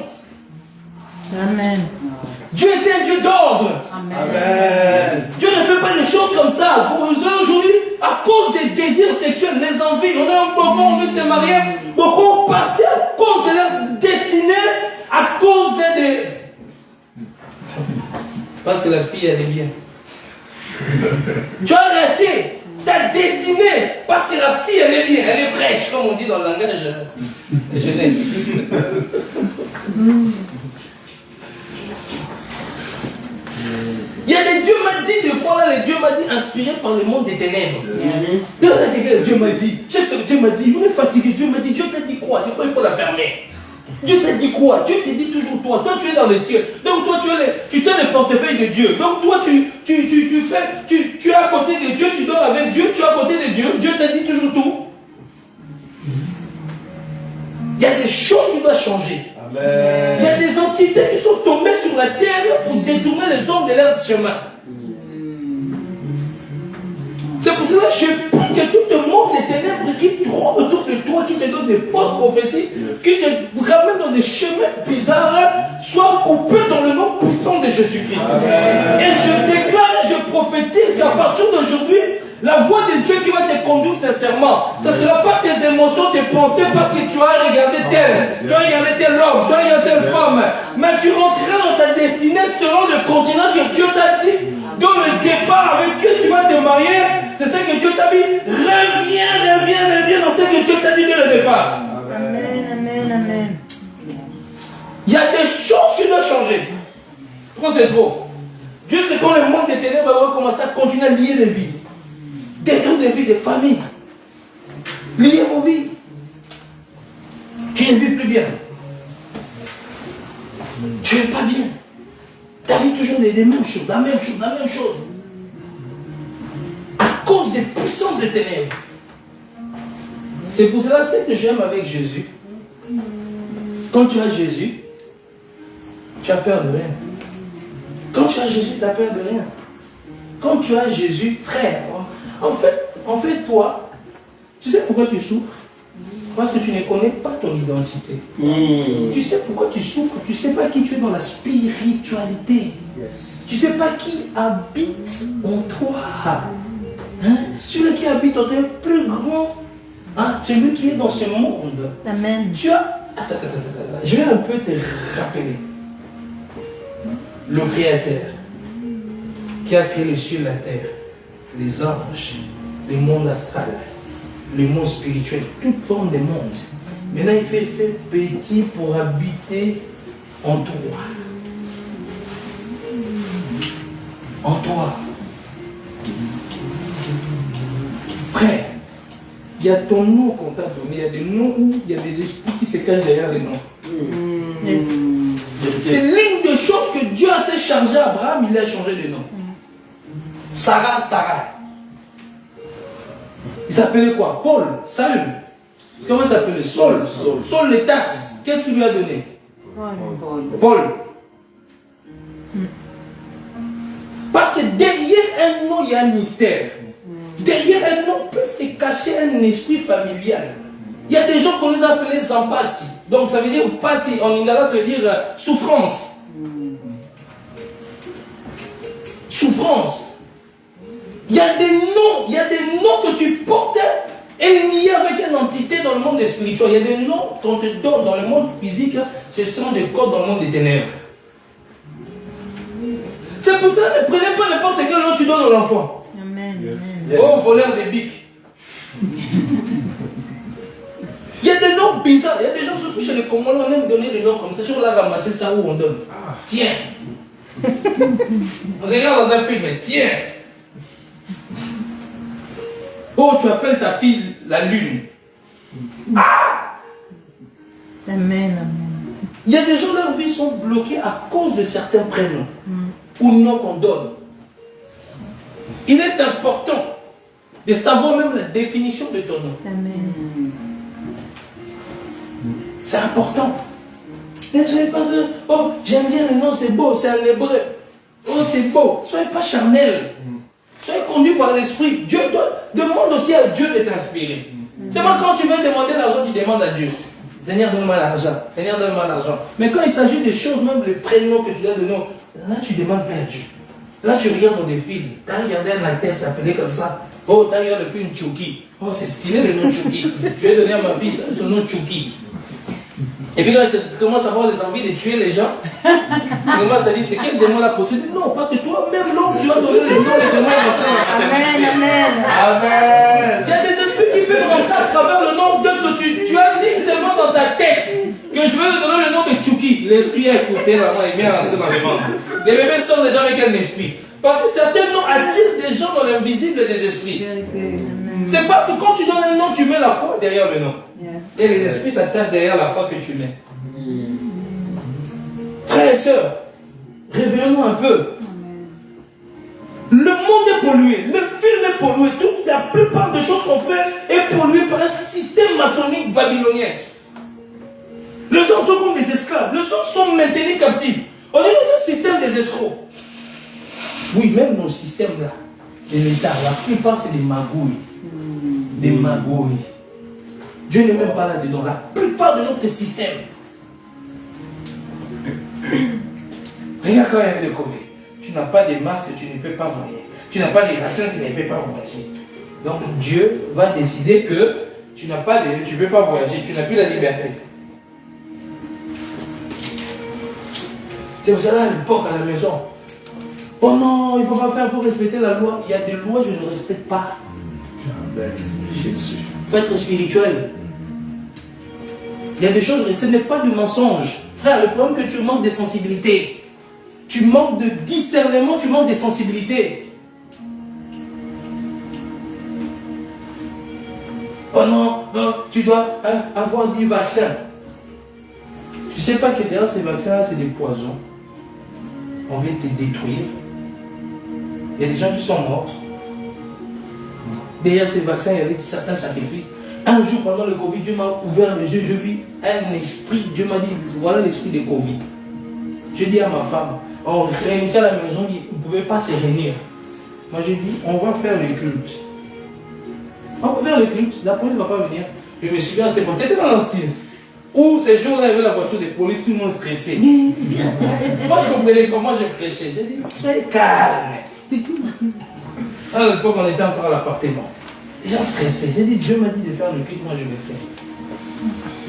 Amen. Dieu est un Dieu d'ordre. Amen. Dieu ne fait pas des choses comme ça. Pour aujourd'hui, à cause des désirs sexuels, les envies, on a un moment, on veut te marier, beaucoup ont passé à cause de leur destinée, à cause de... Parce que la fille, elle est bien. Tu as arrêté ta destinée parce que la fille, elle est bien, elle est fraîche, comme on dit dans le langage de jeunesse. Il y a des Dieu m'a dit, des fois là, les Dieu m'a dit, inspiré par le monde des ténèbres. Dieu m'a dit, je sais que Dieu m'a dit, on est fatigué, Dieu m'a dit, Dieu t'a dit quoi? Des fois, il faut la fermer. Dieu t'a dit quoi? Dieu te dit toujours toi. Toi, tu es dans les cieux. Donc, toi, tu tiens le portefeuille de Dieu. Donc, toi, tu es à côté de Dieu, tu dors avec Dieu, tu es à côté de Dieu. Dieu t'a dit toujours tout. Il y a des choses qui doivent changer. Amen. Il y a des entités qui sont tombées sur la terre pour détourner les hommes de leur chemin. C'est pour cela que je prie que tout le monde, ces ténèbres qui trônent autour de toi, qui te donnent des fausses prophéties, qui te ramènent dans des chemins bizarres, soient coupés dans le nom puissant de Jésus-Christ. Et je déclare, je prophétise qu'à partir d'aujourd'hui, la voix de Dieu qui va te conduire sincèrement, ce ne sera pas tes émotions, tes pensées, parce que tu as regardé tel, tu as regardé tel homme, tu as regardé telle femme, mais tu rentreras dans ta destinée selon le continent que Dieu t'a dit. Dans le départ avec qui tu vas te marier, c'est ce que Dieu t'a dit. Reviens dans ce que Dieu t'a dit dès le départ. Amen. Il y a des choses qui doivent changer. Pourquoi c'est trop? Juste quand le monde des ténèbres va commencer à continuer à lier les vies. Détruire les vies des familles. Lier vos vies. Tu ne vis plus bien. Tu n'es pas bien. Tu as vu toujours les mêmes choses, la même chose. À cause des puissances des ténèbres. C'est pour cela que j'aime avec Jésus. Quand tu as Jésus, tu as peur de rien. Quand tu as Jésus, tu as peur de rien. Quand tu as Jésus, frère, en fait, toi, tu sais pourquoi tu souffres? Parce que tu ne connais pas ton identité. Tu sais pourquoi tu souffres, tu ne sais pas qui tu es dans la spiritualité. Tu ne sais pas qui habite en toi. Hein? Celui qui habite en toi est plus grand. Hein? Celui qui est dans ce monde. Amen. Tu as... Attends. Je vais un peu te rappeler. Le Créateur qui a créé les cieux et la terre, les anges, le monde astral, le monde spirituel, toute forme de monde. Maintenant, il fait petit pour habiter en toi. En toi. Frère, il y a ton nom qu'on t'a donné, il y a des noms où il y a des esprits qui se cachent derrière les noms. Yes. C'est l'une des choses que Dieu a s'est chargé à Abraham, il a changé de nom. Sarah. Il s'appelait quoi? Paul, Saül. Comment il s'appelait? Saul les Tarses. Qu'est-ce qu'il lui a donné? Paul. Parce que derrière un nom, il y a un mystère. Derrière un nom peut se cacher un esprit familial. Il y a des gens qu'on les a appelés Zampassi. Donc ça veut dire passi. En lingala, ça veut dire souffrance. Souffrance. Il y a des noms que tu portes et liés avec une entité dans le monde spirituel. Il y a des noms qu'on te donne dans le monde physique, ce sont des codes dans le monde des ténèbres. C'est pour ça, ne prenez pas n'importe quel nom tu donnes à l'enfant. Amen. Yes. Oh, voleur de bic. Il y a des noms bizarres. Il y a des gens, surtout chez les Congolais, on aime donner des noms comme ça. Si on l'a ramassé ça, où on donne. Tiens. On regarde dans un film, mais tiens. Oh, tu appelles ta fille la lune. Ah! Amen. Il y a des gens, leur vie sont bloqués à cause de certains prénoms ou noms qu'on donne. Il est important de savoir même la définition de ton nom. Amen. C'est important. Ne soyez pas de, oh, j'aime bien le nom, c'est beau, c'est un hébreu. Oh, c'est beau. Soyez pas charnel. Soyez conduit par l'esprit. Dieu demande aussi à Dieu de t'inspirer. C'est pas quand tu veux demander l'argent, tu demandes à Dieu. Seigneur, donne-moi l'argent. Seigneur, donne-moi l'argent. Mais quand il s'agit des choses, même les prénoms que tu dois donner, là, tu demandes pas à Dieu. Là, tu regardes dans des films. Tu as regardé un acteur s'appeler comme ça. Oh, tu as regardé le film Chucky. Oh, c'est stylé le nom Chucky. Je vais donner à ma fille son nom Chucky. Et puis quand il commence à avoir des envies de tuer les gens, il commence à dire, c'est quel démon l'a possédé? Non, parce que toi-même, l'homme, tu vas donner les noms, les démons rentrer dans ta Amen. Amen. Amen. Il y a des esprits qui peuvent rentrer à travers le nom d'autres que tu as dit seulement dans ta tête que je vais lui donner le nom de Chucky. L'esprit a écouté là-bas, il vient rentrer dans les membres. Les bébés sortent déjà avec un esprit. Parce que certains noms attirent des gens dans l'invisible des esprits. C'est parce que quand tu donnes un nom, tu mets la foi derrière le nom. Et les esprits s'attachent derrière la foi que tu mets. Frères et sœurs, réveillons-nous un peu. Le monde est pollué, le film est pollué, la plupart des choses qu'on fait est pollué par un système maçonnique babylonien. Les hommes sont comme des esclaves, les hommes sont maintenus captifs. On est dans un système des escrocs. Oui, même nos systèmes là, de l'État, la plupart c'est des magouilles. Des magouilles. Dieu n'est même pas là-dedans. La plupart de notre système. Regarde quand il y avait le Covid. Tu n'as pas de masque, tu ne peux pas voyager. Tu n'as pas de vaccin, tu ne peux pas voyager. Donc Dieu va décider que tu n'as pas de, tu ne peux pas voyager, tu n'as plus la liberté. C'est pour ça là, le porc à la maison. Oh non, il ne faut pas faire, il faut respecter la loi. Il y a des lois que je ne respecte pas. Il faut être spirituel. Il y a des choses, ce n'est pas du mensonge. Frère, le problème c'est que tu manques de sensibilité. Tu manques de discernement, tu manques de sensibilité. Oh non, non, tu dois avoir 10 vaccins. Tu ne sais pas que derrière ces vaccins-là, c'est des poisons. On vient te détruire. Il y a des gens qui sont morts. Derrière ces vaccins, il y avait certains sacrifices. Un jour, pendant le Covid, Dieu m'a ouvert les yeux, je vis un esprit. Dieu m'a dit, voilà l'esprit de Covid. J'ai dit à ma femme, on réunissait à la maison, ils ne pouvaient pas se réunir. Moi, j'ai dit, on va faire le culte. On va faire le culte, la police ne va pas venir. Je me souviens, c'était peut-être dans le style. Où ces jours-là, il y avait la voiture de police, tout le monde stressé. Moi, je comprenais comment je prêchais. J'ai dit, soyez calme. À l'époque, on était encore à l'appartement. Les gens stressés. J'ai dit, Dieu m'a dit de faire le culte, moi je le fais.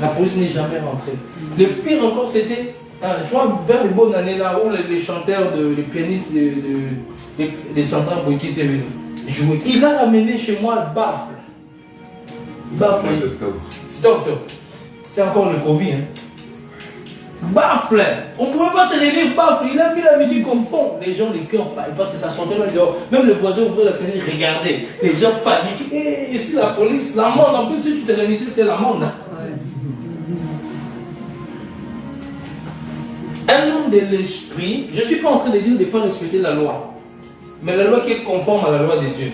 La police n'est jamais rentrée. Le pire encore, c'était, je vois, vers les bonnes années là, où les chanteurs, les pianistes des Sandra Boyki étaient venus jouer. Il a ramené chez moi le baffle. Baffle. C'était octobre. C'est encore le Covid. Hein. Baffle. On ne pouvait pas se réunir, baffle. Il a mis la musique au fond. Les gens, les cœurs, parce que ça sortait là dehors. Même le voisin ouvrait la fenêtre, regardait. Les gens paniquaient. Et ici, la police, l'amende. En plus, si tu te réunissais, c'était l'amende. Un homme de l'esprit, je ne suis pas en train de dire de ne pas respecter la loi. Mais la loi qui est conforme à la loi de Dieu.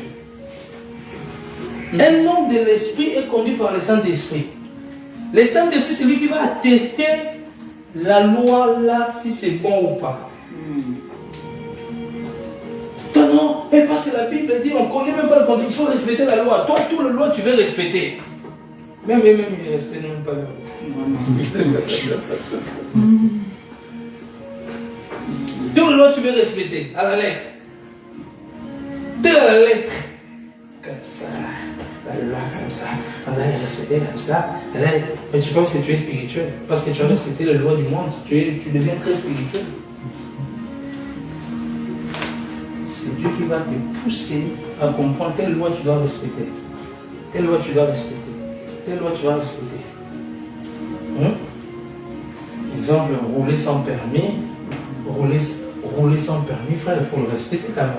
Un homme de l'esprit est conduit par le Saint-Esprit. Le Saint-Esprit, c'est lui qui va attester la loi là, si c'est bon ou pas. Toi non, mais parce que la Bible dit, on ne connaît même pas le contexte, il faut respecter la loi. Toi, toute la loi, tu veux respecter. Même ils ne respectent même pas la loi. Toute la loi, tu veux respecter, à la lettre. De la lettre. Comme ça. La loi comme ça, on doit les respecter comme ça. Mais tu penses que tu es spirituel. Parce que tu as respecté la loi du monde, tu deviens très spirituel. Dieu qui va te pousser à comprendre telle loi tu dois respecter. Telle loi tu dois respecter. Telle loi tu dois respecter. Exemple, rouler sans permis. Rouler sans permis, frère, il faut le respecter quand même.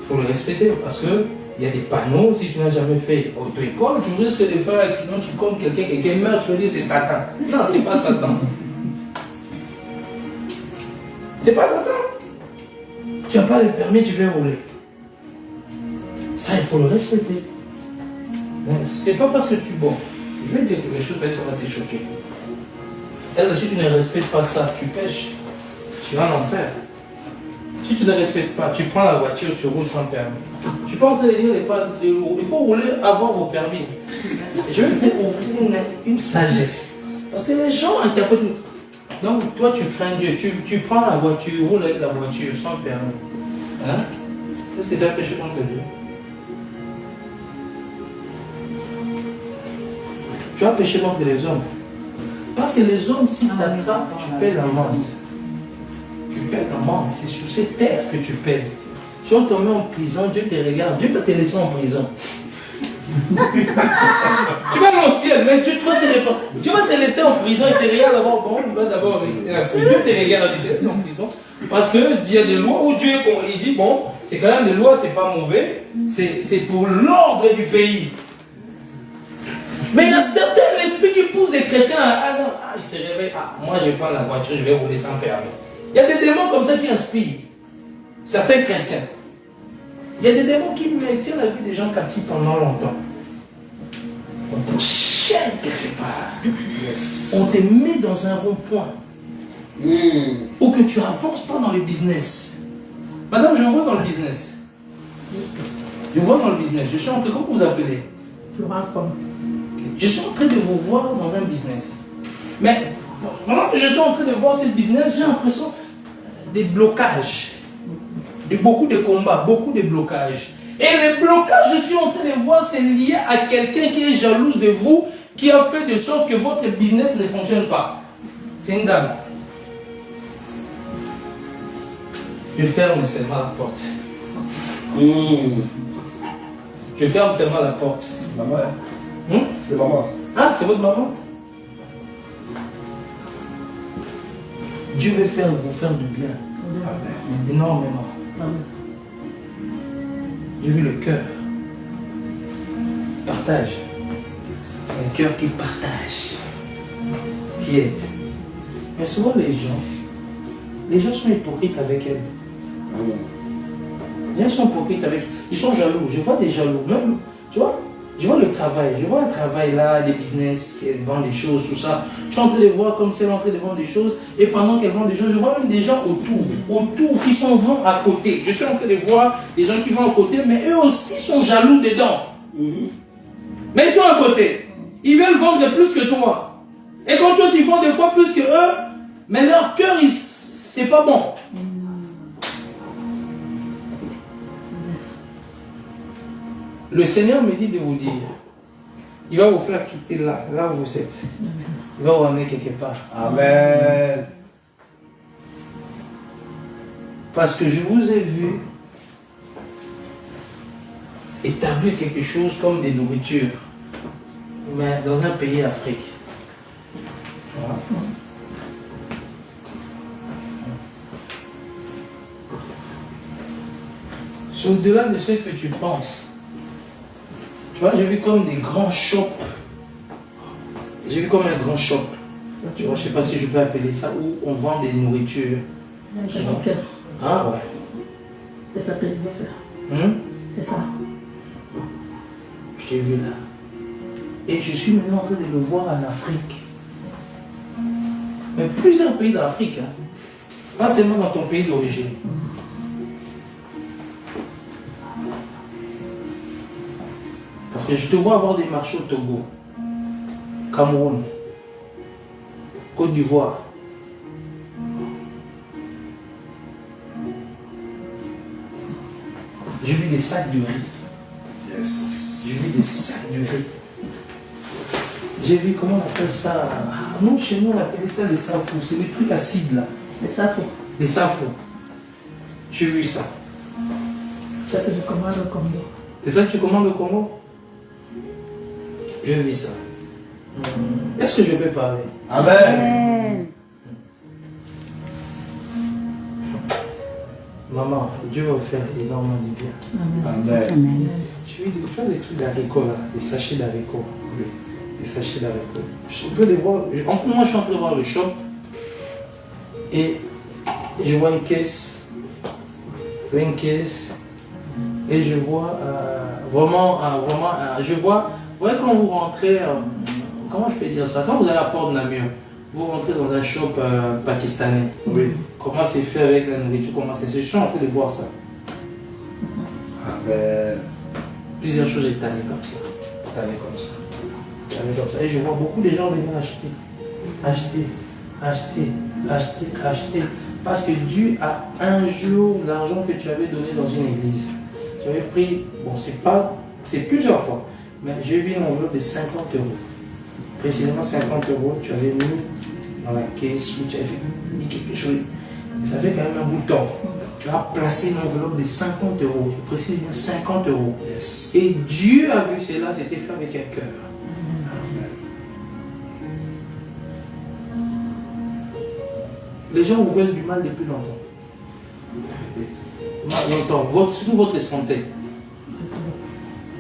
Il faut le respecter parce que il y a des panneaux, si tu n'as jamais fait auto-école, tu risques de faire un accident, tu comptes quelqu'un meurt, tu vas dire c'est Satan. Non, c'est pas Satan. C'est pas Satan. Tu n'as pas le permis, tu veux rouler. Ça, il faut le respecter. C'est pas parce que tu bois. Je vais dire quelque chose, ça va te choquer. Et si tu ne respectes pas ça, tu pêches, tu vas en enfer. Si tu ne respectes pas, tu prends la voiture, tu roules sans permis. Je ne suis pas en train de dire il faut rouler avant vos permis. Je vais te offrir une sagesse. Parce que les gens interprètent. Donc toi tu crains Dieu, tu prends la voiture, tu roules avec la voiture sans permis. Hein? Qu'est-ce que tu as péché contre Dieu? Tu as péché contre les hommes. Parce que les hommes, si tu attrapes, tu paies l'amende. Tu paies l'amende, c'est sur cette terre que tu paies. Si on te met en prison, Dieu te regarde, Dieu va te laisser en prison. Tu vas aller au ciel, mais Dieu va te répondre. Dieu va te laisser en prison, il te regarde d'abord. Bon, il va d'abord rester en prison. Dieu te regarde, il te laisse en prison. Parce qu'il y a des lois où Dieu il dit, bon, c'est quand même des lois, c'est pas mauvais, c'est pour l'ordre du pays. Mais il y a certains esprits qui poussent des chrétiens à ils se réveillent, moi je prends la voiture, je vais rouler sans permis. Il y a des démons comme ça qui inspirent certains chrétiens. Il y a des démons qui maintiennent la vie des gens captifs pendant longtemps. On t'enchaîne quelque part. Yes. On te met dans un rond-point. Ou que tu n'avances pas dans le business. Madame, je vois dans le business. Je vois dans le business. Je suis en train, comment vous appelez? Je suis en train de vous voir dans un business. Mais pendant que je suis en train de voir ce business, j'ai l'impression des blocages. Beaucoup de combats, beaucoup de blocages. Et les blocages, je suis en train de voir, c'est lié à quelqu'un qui est jalouse de vous, qui a fait de sorte que votre business ne fonctionne pas. C'est une dame. Je ferme seulement la porte. Je ferme seulement la porte. C'est maman. C'est maman. Ah, c'est votre maman? Dieu veut vous faire du bien. Énormément. J'ai vu le cœur. Partage. C'est un cœur qui partage. Qui aide. Mais souvent les gens sont hypocrites avec elle. Les gens sont hypocrites avec. Ils sont jaloux. Je vois des jaloux. Même, tu vois, je vois le travail. Je vois un travail là, des business, qui vendent des choses, tout ça. Je suis en train de voir comme si elle est en train de vendre des choses. Et pendant qu'elle vend des choses, je vois même des gens autour qui sont vendent à côté. Je suis en train de voir des gens qui vendent à côté, mais eux aussi sont jaloux dedans. Mais ils sont à côté. Ils veulent vendre plus que toi. Et quand tu vois qu'ils vendent des fois plus que eux, mais leur cœur, c'est pas bon. Le Seigneur me dit de vous dire, il va vous faire quitter là où vous êtes. Il va vous amener quelque part. Amen. Parce que je vous ai vu établir quelque chose comme des nourritures, mais dans un pays d'Afrique. Voilà. C'est au-delà de ce que tu penses. Tu vois, j'ai vu comme des grands shops. J'ai vu comme un grand shop. Tu vois, je ne sais pas si je peux appeler ça, où on vend des nourritures. Ah ouais. C'est ça que je veux faire. C'est ça. Je t'ai vu là. Et je suis maintenant en train de le voir en Afrique. Mais plusieurs pays d'Afrique. Hein. Pas seulement dans ton pays d'origine. Parce que je te vois avoir des marchés au Togo, Cameroun, Côte d'Ivoire. J'ai vu des sacs de riz. Yes. J'ai vu des sacs de riz. J'ai vu, comment on appelle ça? Non, chez nous on appelle ça les safou. C'est les trucs acides là. Les safou. Les safou. J'ai vu ça. C'est ça que je commande au Congo. C'est ça que tu commandes au Congo? Je vis ça. Est-ce que je peux parler? Amen. Maman, Dieu va vous faire énormément du bien. Amen. Amen. Je vais faire des trucs d'haricots là, des sachets d'haricots. Oui, des sachets d'haricots. Je suis en train de voir, en ce moment je suis en train de voir le shop et je vois une caisse, et je vois je vois, vous voyez quand vous rentrez, comment je peux dire ça, quand vous allez à la porte de Namur, vous rentrez dans un shop pakistanais. Oui. Comment c'est fait avec la nourriture, comment c'est fait. Je suis en train de voir ça. Amen. Plusieurs choses étalées comme ça. Étalées comme ça. Étalées comme ça. Et je vois beaucoup de gens venir acheter. Acheter. Acheter. Acheter. Acheter. Parce que Dieu a un jour l'argent que tu avais donné dans une église. Tu avais pris, bon c'est plusieurs fois, mais j'ai vu une enveloppe de 50 €. Précisément 50 €, tu avais mis dans la caisse où tu avais mis quelque chose. Et ça fait quand même un bout de temps. Tu as placé une enveloppe de 50 €. Je précise bien 50 €. Yes. Et Dieu a vu cela, c'était fait avec un cœur. Les gens vous veulent du mal depuis longtemps. Longtemps, surtout votre santé.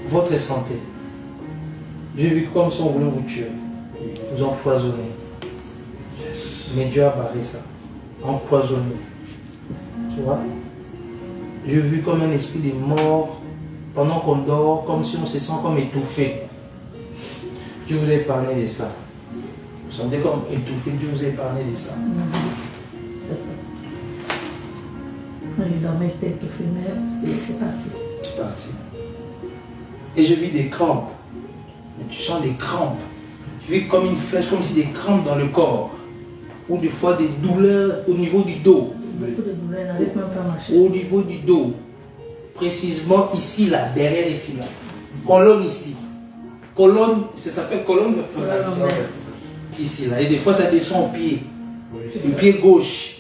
Votre santé. J'ai vu comme si on voulait vous tuer, vous empoisonner. Mais Dieu a barré ça. Empoisonné. Tu vois? J'ai vu comme un esprit de mort pendant qu'on dort, comme si on se sent comme étouffé. Dieu vous a épargné de ça. Vous sentez comme étouffé, Dieu vous a épargné de ça. Quand je dormais, j'étais étouffée, mais c'est parti. C'est parti. Et je vis des crampes. Et tu sens des crampes. Tu vis comme une flèche, comme si des crampes dans le corps. Ou des fois des douleurs au niveau du dos. Beaucoup de douleurs, n'arrive même pas à marcher. Au niveau du dos. Précisément ici, là, derrière ici, là. Colonne ici. Colonne, ça s'appelle colonne vertébrale. Ici, là. Et des fois, ça descend au pied. Du pied gauche.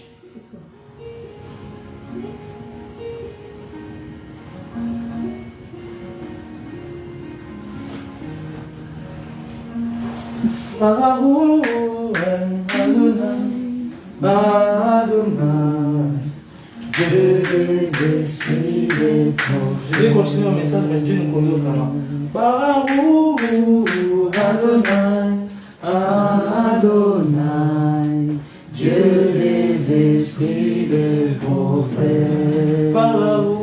Dieu des esprits des pauvres. Je vais continuer mon message, mais Dieu nous connaît autrement. Barou, Adonai, Adonai, Dieu des esprits des pauvres. Barou,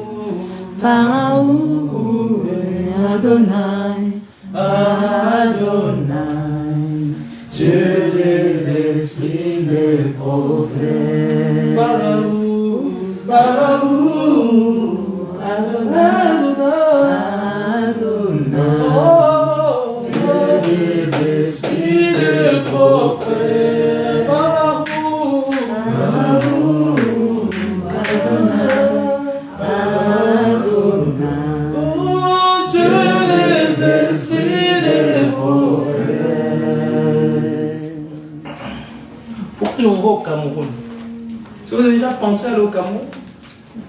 Adonai, Adonai, Dieu des esprits des pauvres. Barou, Adonai, Adonai, oh, Dieu des esprits des pauvres. Barou, Adonai, Adonai, oh, Dieu des esprits des pauvres. Pourquoi je vous vois au Cameroun? Est-ce que vous avez déjà pensé à aller au Cameroun?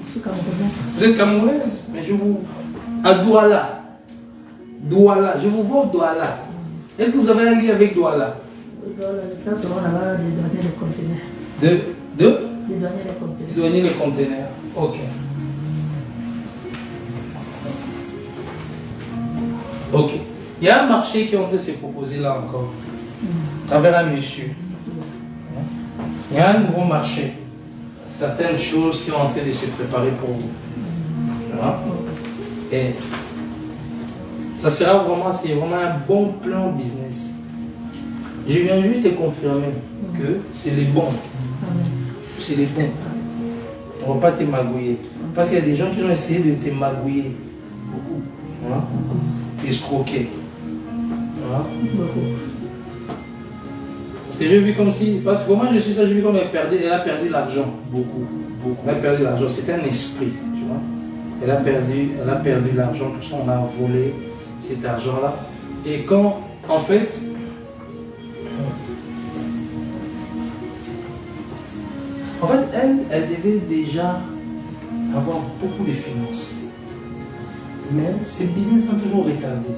Je suis camerounaise. Vous êtes camerounaise? Mais je vous... À Douala. Douala. Je vous vois au Douala. Est-ce que vous avez un lien avec Douala? Dans le cas, souvent là-bas, des douaniers de conteneurs. De Des douaniers de conteneurs. douanier les conteneurs. Ok. Ok. Il y a un marché qui est en train de se proposer là encore. À travers un monsieur. Il y a un nouveau marché. Certaines choses qui sont en train de se préparer pour vous. Voilà. Et ça sera vraiment, c'est vraiment un bon plan business. Je viens juste te confirmer que c'est les bons. C'est les bons. On ne va pas te magouiller. Parce qu'il y a des gens qui ont essayé de te magouiller. Beaucoup. Voilà. Escroquer. Voilà. Parce que j'ai vu comme si, parce que moi je suis ça, j'ai vu comme elle a perdu l'argent. Beaucoup. Elle a perdu l'argent. C'était un esprit, tu vois. Elle a perdu l'argent, tout ça, on a volé cet argent-là. Et quand, en fait, elle devait déjà avoir beaucoup de finances. Mais ces business sont toujours retardés.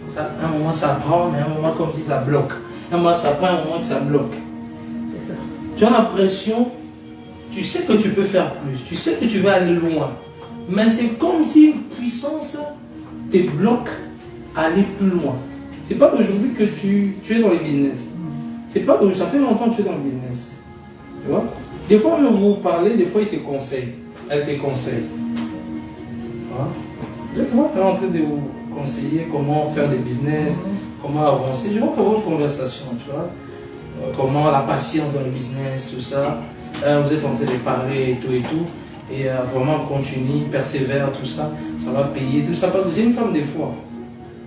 Ça, à un moment ça prend, mais à un moment comme si ça bloque. À un moment ça prend, à un moment que ça bloque. C'est ça. Tu as l'impression, tu sais que tu peux faire plus, tu sais que tu vas aller loin. Mais c'est comme si une puissance te bloque à aller plus loin. C'est pas d'aujourd'hui que tu es dans les business. C'est pas que ça fait longtemps que tu es dans le business. Tu vois? Des fois, même vous parlez, des fois, ils te conseillent. Elle te conseille. Voilà. Des fois, elle est en train de vous conseiller comment faire des business, comment avancer. Je vois avoir une conversation, tu vois. Comment la patience dans le business, tout ça. Vous êtes en train de parler et tout et tout. Et vraiment continue, persévère, tout ça. Ça va payer, tout ça. Parce que c'est une femme des fois.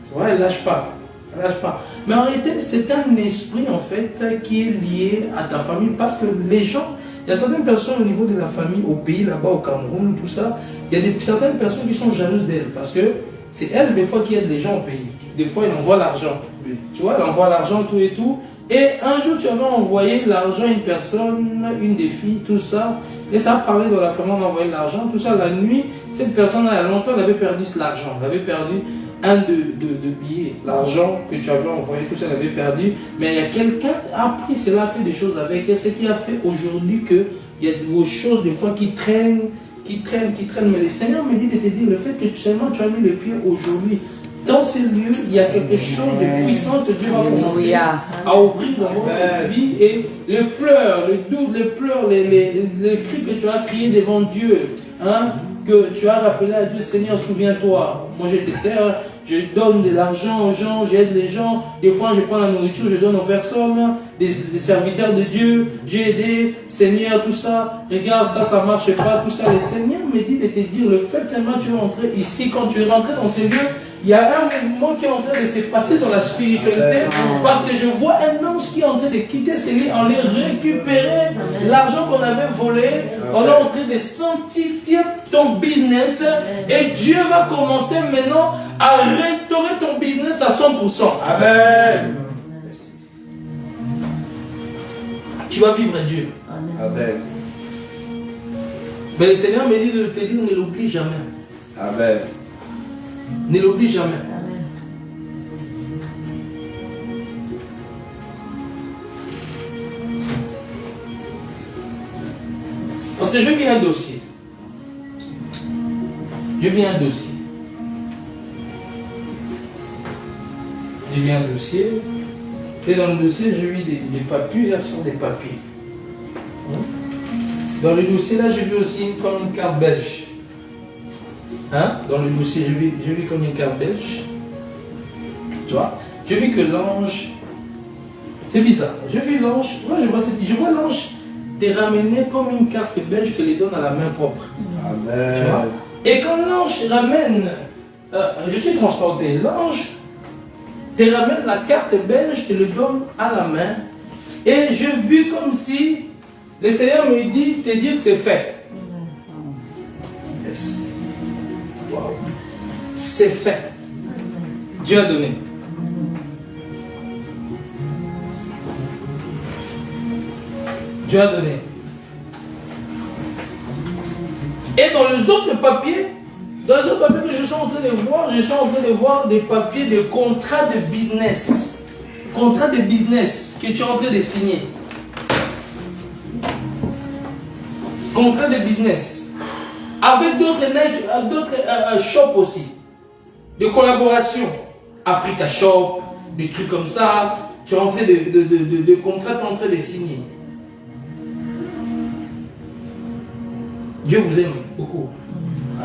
Tu vois, elle lâche pas. Elle lâche pas. Mais en réalité, c'est un esprit en fait qui est lié à ta famille. Parce que les gens, il y a certaines personnes au niveau de la famille, au pays, là-bas, au Cameroun, tout ça. Il y a certaines personnes qui sont jalouses d'elle. Parce que c'est elle, des fois, qui aide les gens au pays. Des fois, elle envoie l'argent. Tu vois, elle envoie l'argent, tout et tout. Et un jour, tu avais envoyé l'argent à une personne, une des filles, tout ça. Et ça a parlé dans la famille, on a envoyé l'argent, tout ça. La nuit, cette personne-là, il y a longtemps, elle avait perdu l'argent. Elle avait perdu un de billets. L'argent que tu avais envoyé, tout ça, elle avait perdu. Mais il y a quelqu'un qui a pris cela, a fait des choses avec elle. Ce qui a fait aujourd'hui qu'il y a des choses, des fois, qui traînent. Mais le Seigneur me dit de te dire, le fait que seulement tu as mis le pied aujourd'hui, dans ces lieux, il y a quelque chose de puissant que Dieu va commencer à ouvrir dans votre vie. Et le pleur, le doute, le pleur, les cris que tu as criés devant Dieu, hein, que tu as rappelé à Dieu, Seigneur, souviens-toi, moi je te sers, je donne de l'argent aux gens, j'aide les gens, des fois je prends la nourriture, je donne aux personnes, des serviteurs de Dieu, j'ai aidé, Seigneur, tout ça, regarde ça, ça marche pas, tout ça. Le Seigneur me dit de te dire, le fait seulement tu es rentré ici, quand tu es rentré dans ces lieux, il y a un mouvement qui est en train de se passer dans la spiritualité parce que je vois un ange qui est en train de quitter ces lieux, en les récupérer l'argent qu'on avait volé, on est en train de sanctifier ton business et Dieu va commencer maintenant à restaurer ton business à 100%. Amen. Tu vas vivre Dieu. Amen. Mais le Seigneur me dit de te dire, ne l'oublie jamais. Amen. Ne l'oublie jamais. Amen. Parce que je vis un dossier. Je vis un dossier. Je vis un dossier. Et dans le dossier, je vis des papiers, là sont des papiers. Dans le dossier, là, j'ai vu aussi comme une carte belge. Hein? Dans le dossier, je vis comme une carte belge. Tu vois? Je vis que l'ange. C'est bizarre. Je vis l'ange. Moi, je vois l'ange te ramener comme une carte belge que les donne à la main propre. Amen. Tu vois? Et quand l'ange ramène, je suis transporté, l'ange te ramène la carte belge, te le donne à la main. Et je vis comme si le Seigneur me dit, te dire c'est fait. Yes. Wow. C'est fait. Dieu a donné. Dieu a donné. Et dans les autres papiers, que je suis en train de voir, je suis en train de voir des papiers de contrats de business. Contrats de business que tu es en train de signer. Contrats de business. Avec d'autres shops aussi. De collaboration. Africa Shop, des trucs comme ça. Tu es en train de contrats, tu es en train de signer. Dieu vous aime beaucoup.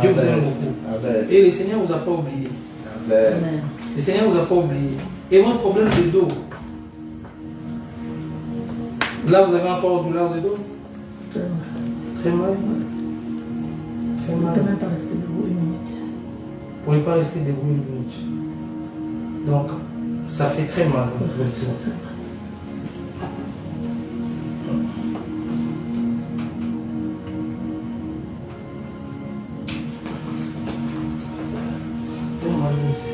Dieu vous aime beaucoup. Amen. Et le Seigneur ne vous a pas oublié. Amen. Le Seigneur ne vous a pas oublié. Et votre problème de dos. Là, vous avez encore douleur de dos? Très mal. Très Je ne mal. peux même pas rester debout une minute. Vous ne pouvez pas rester debout une minute. Donc, ça fait très mal. Très mal aussi.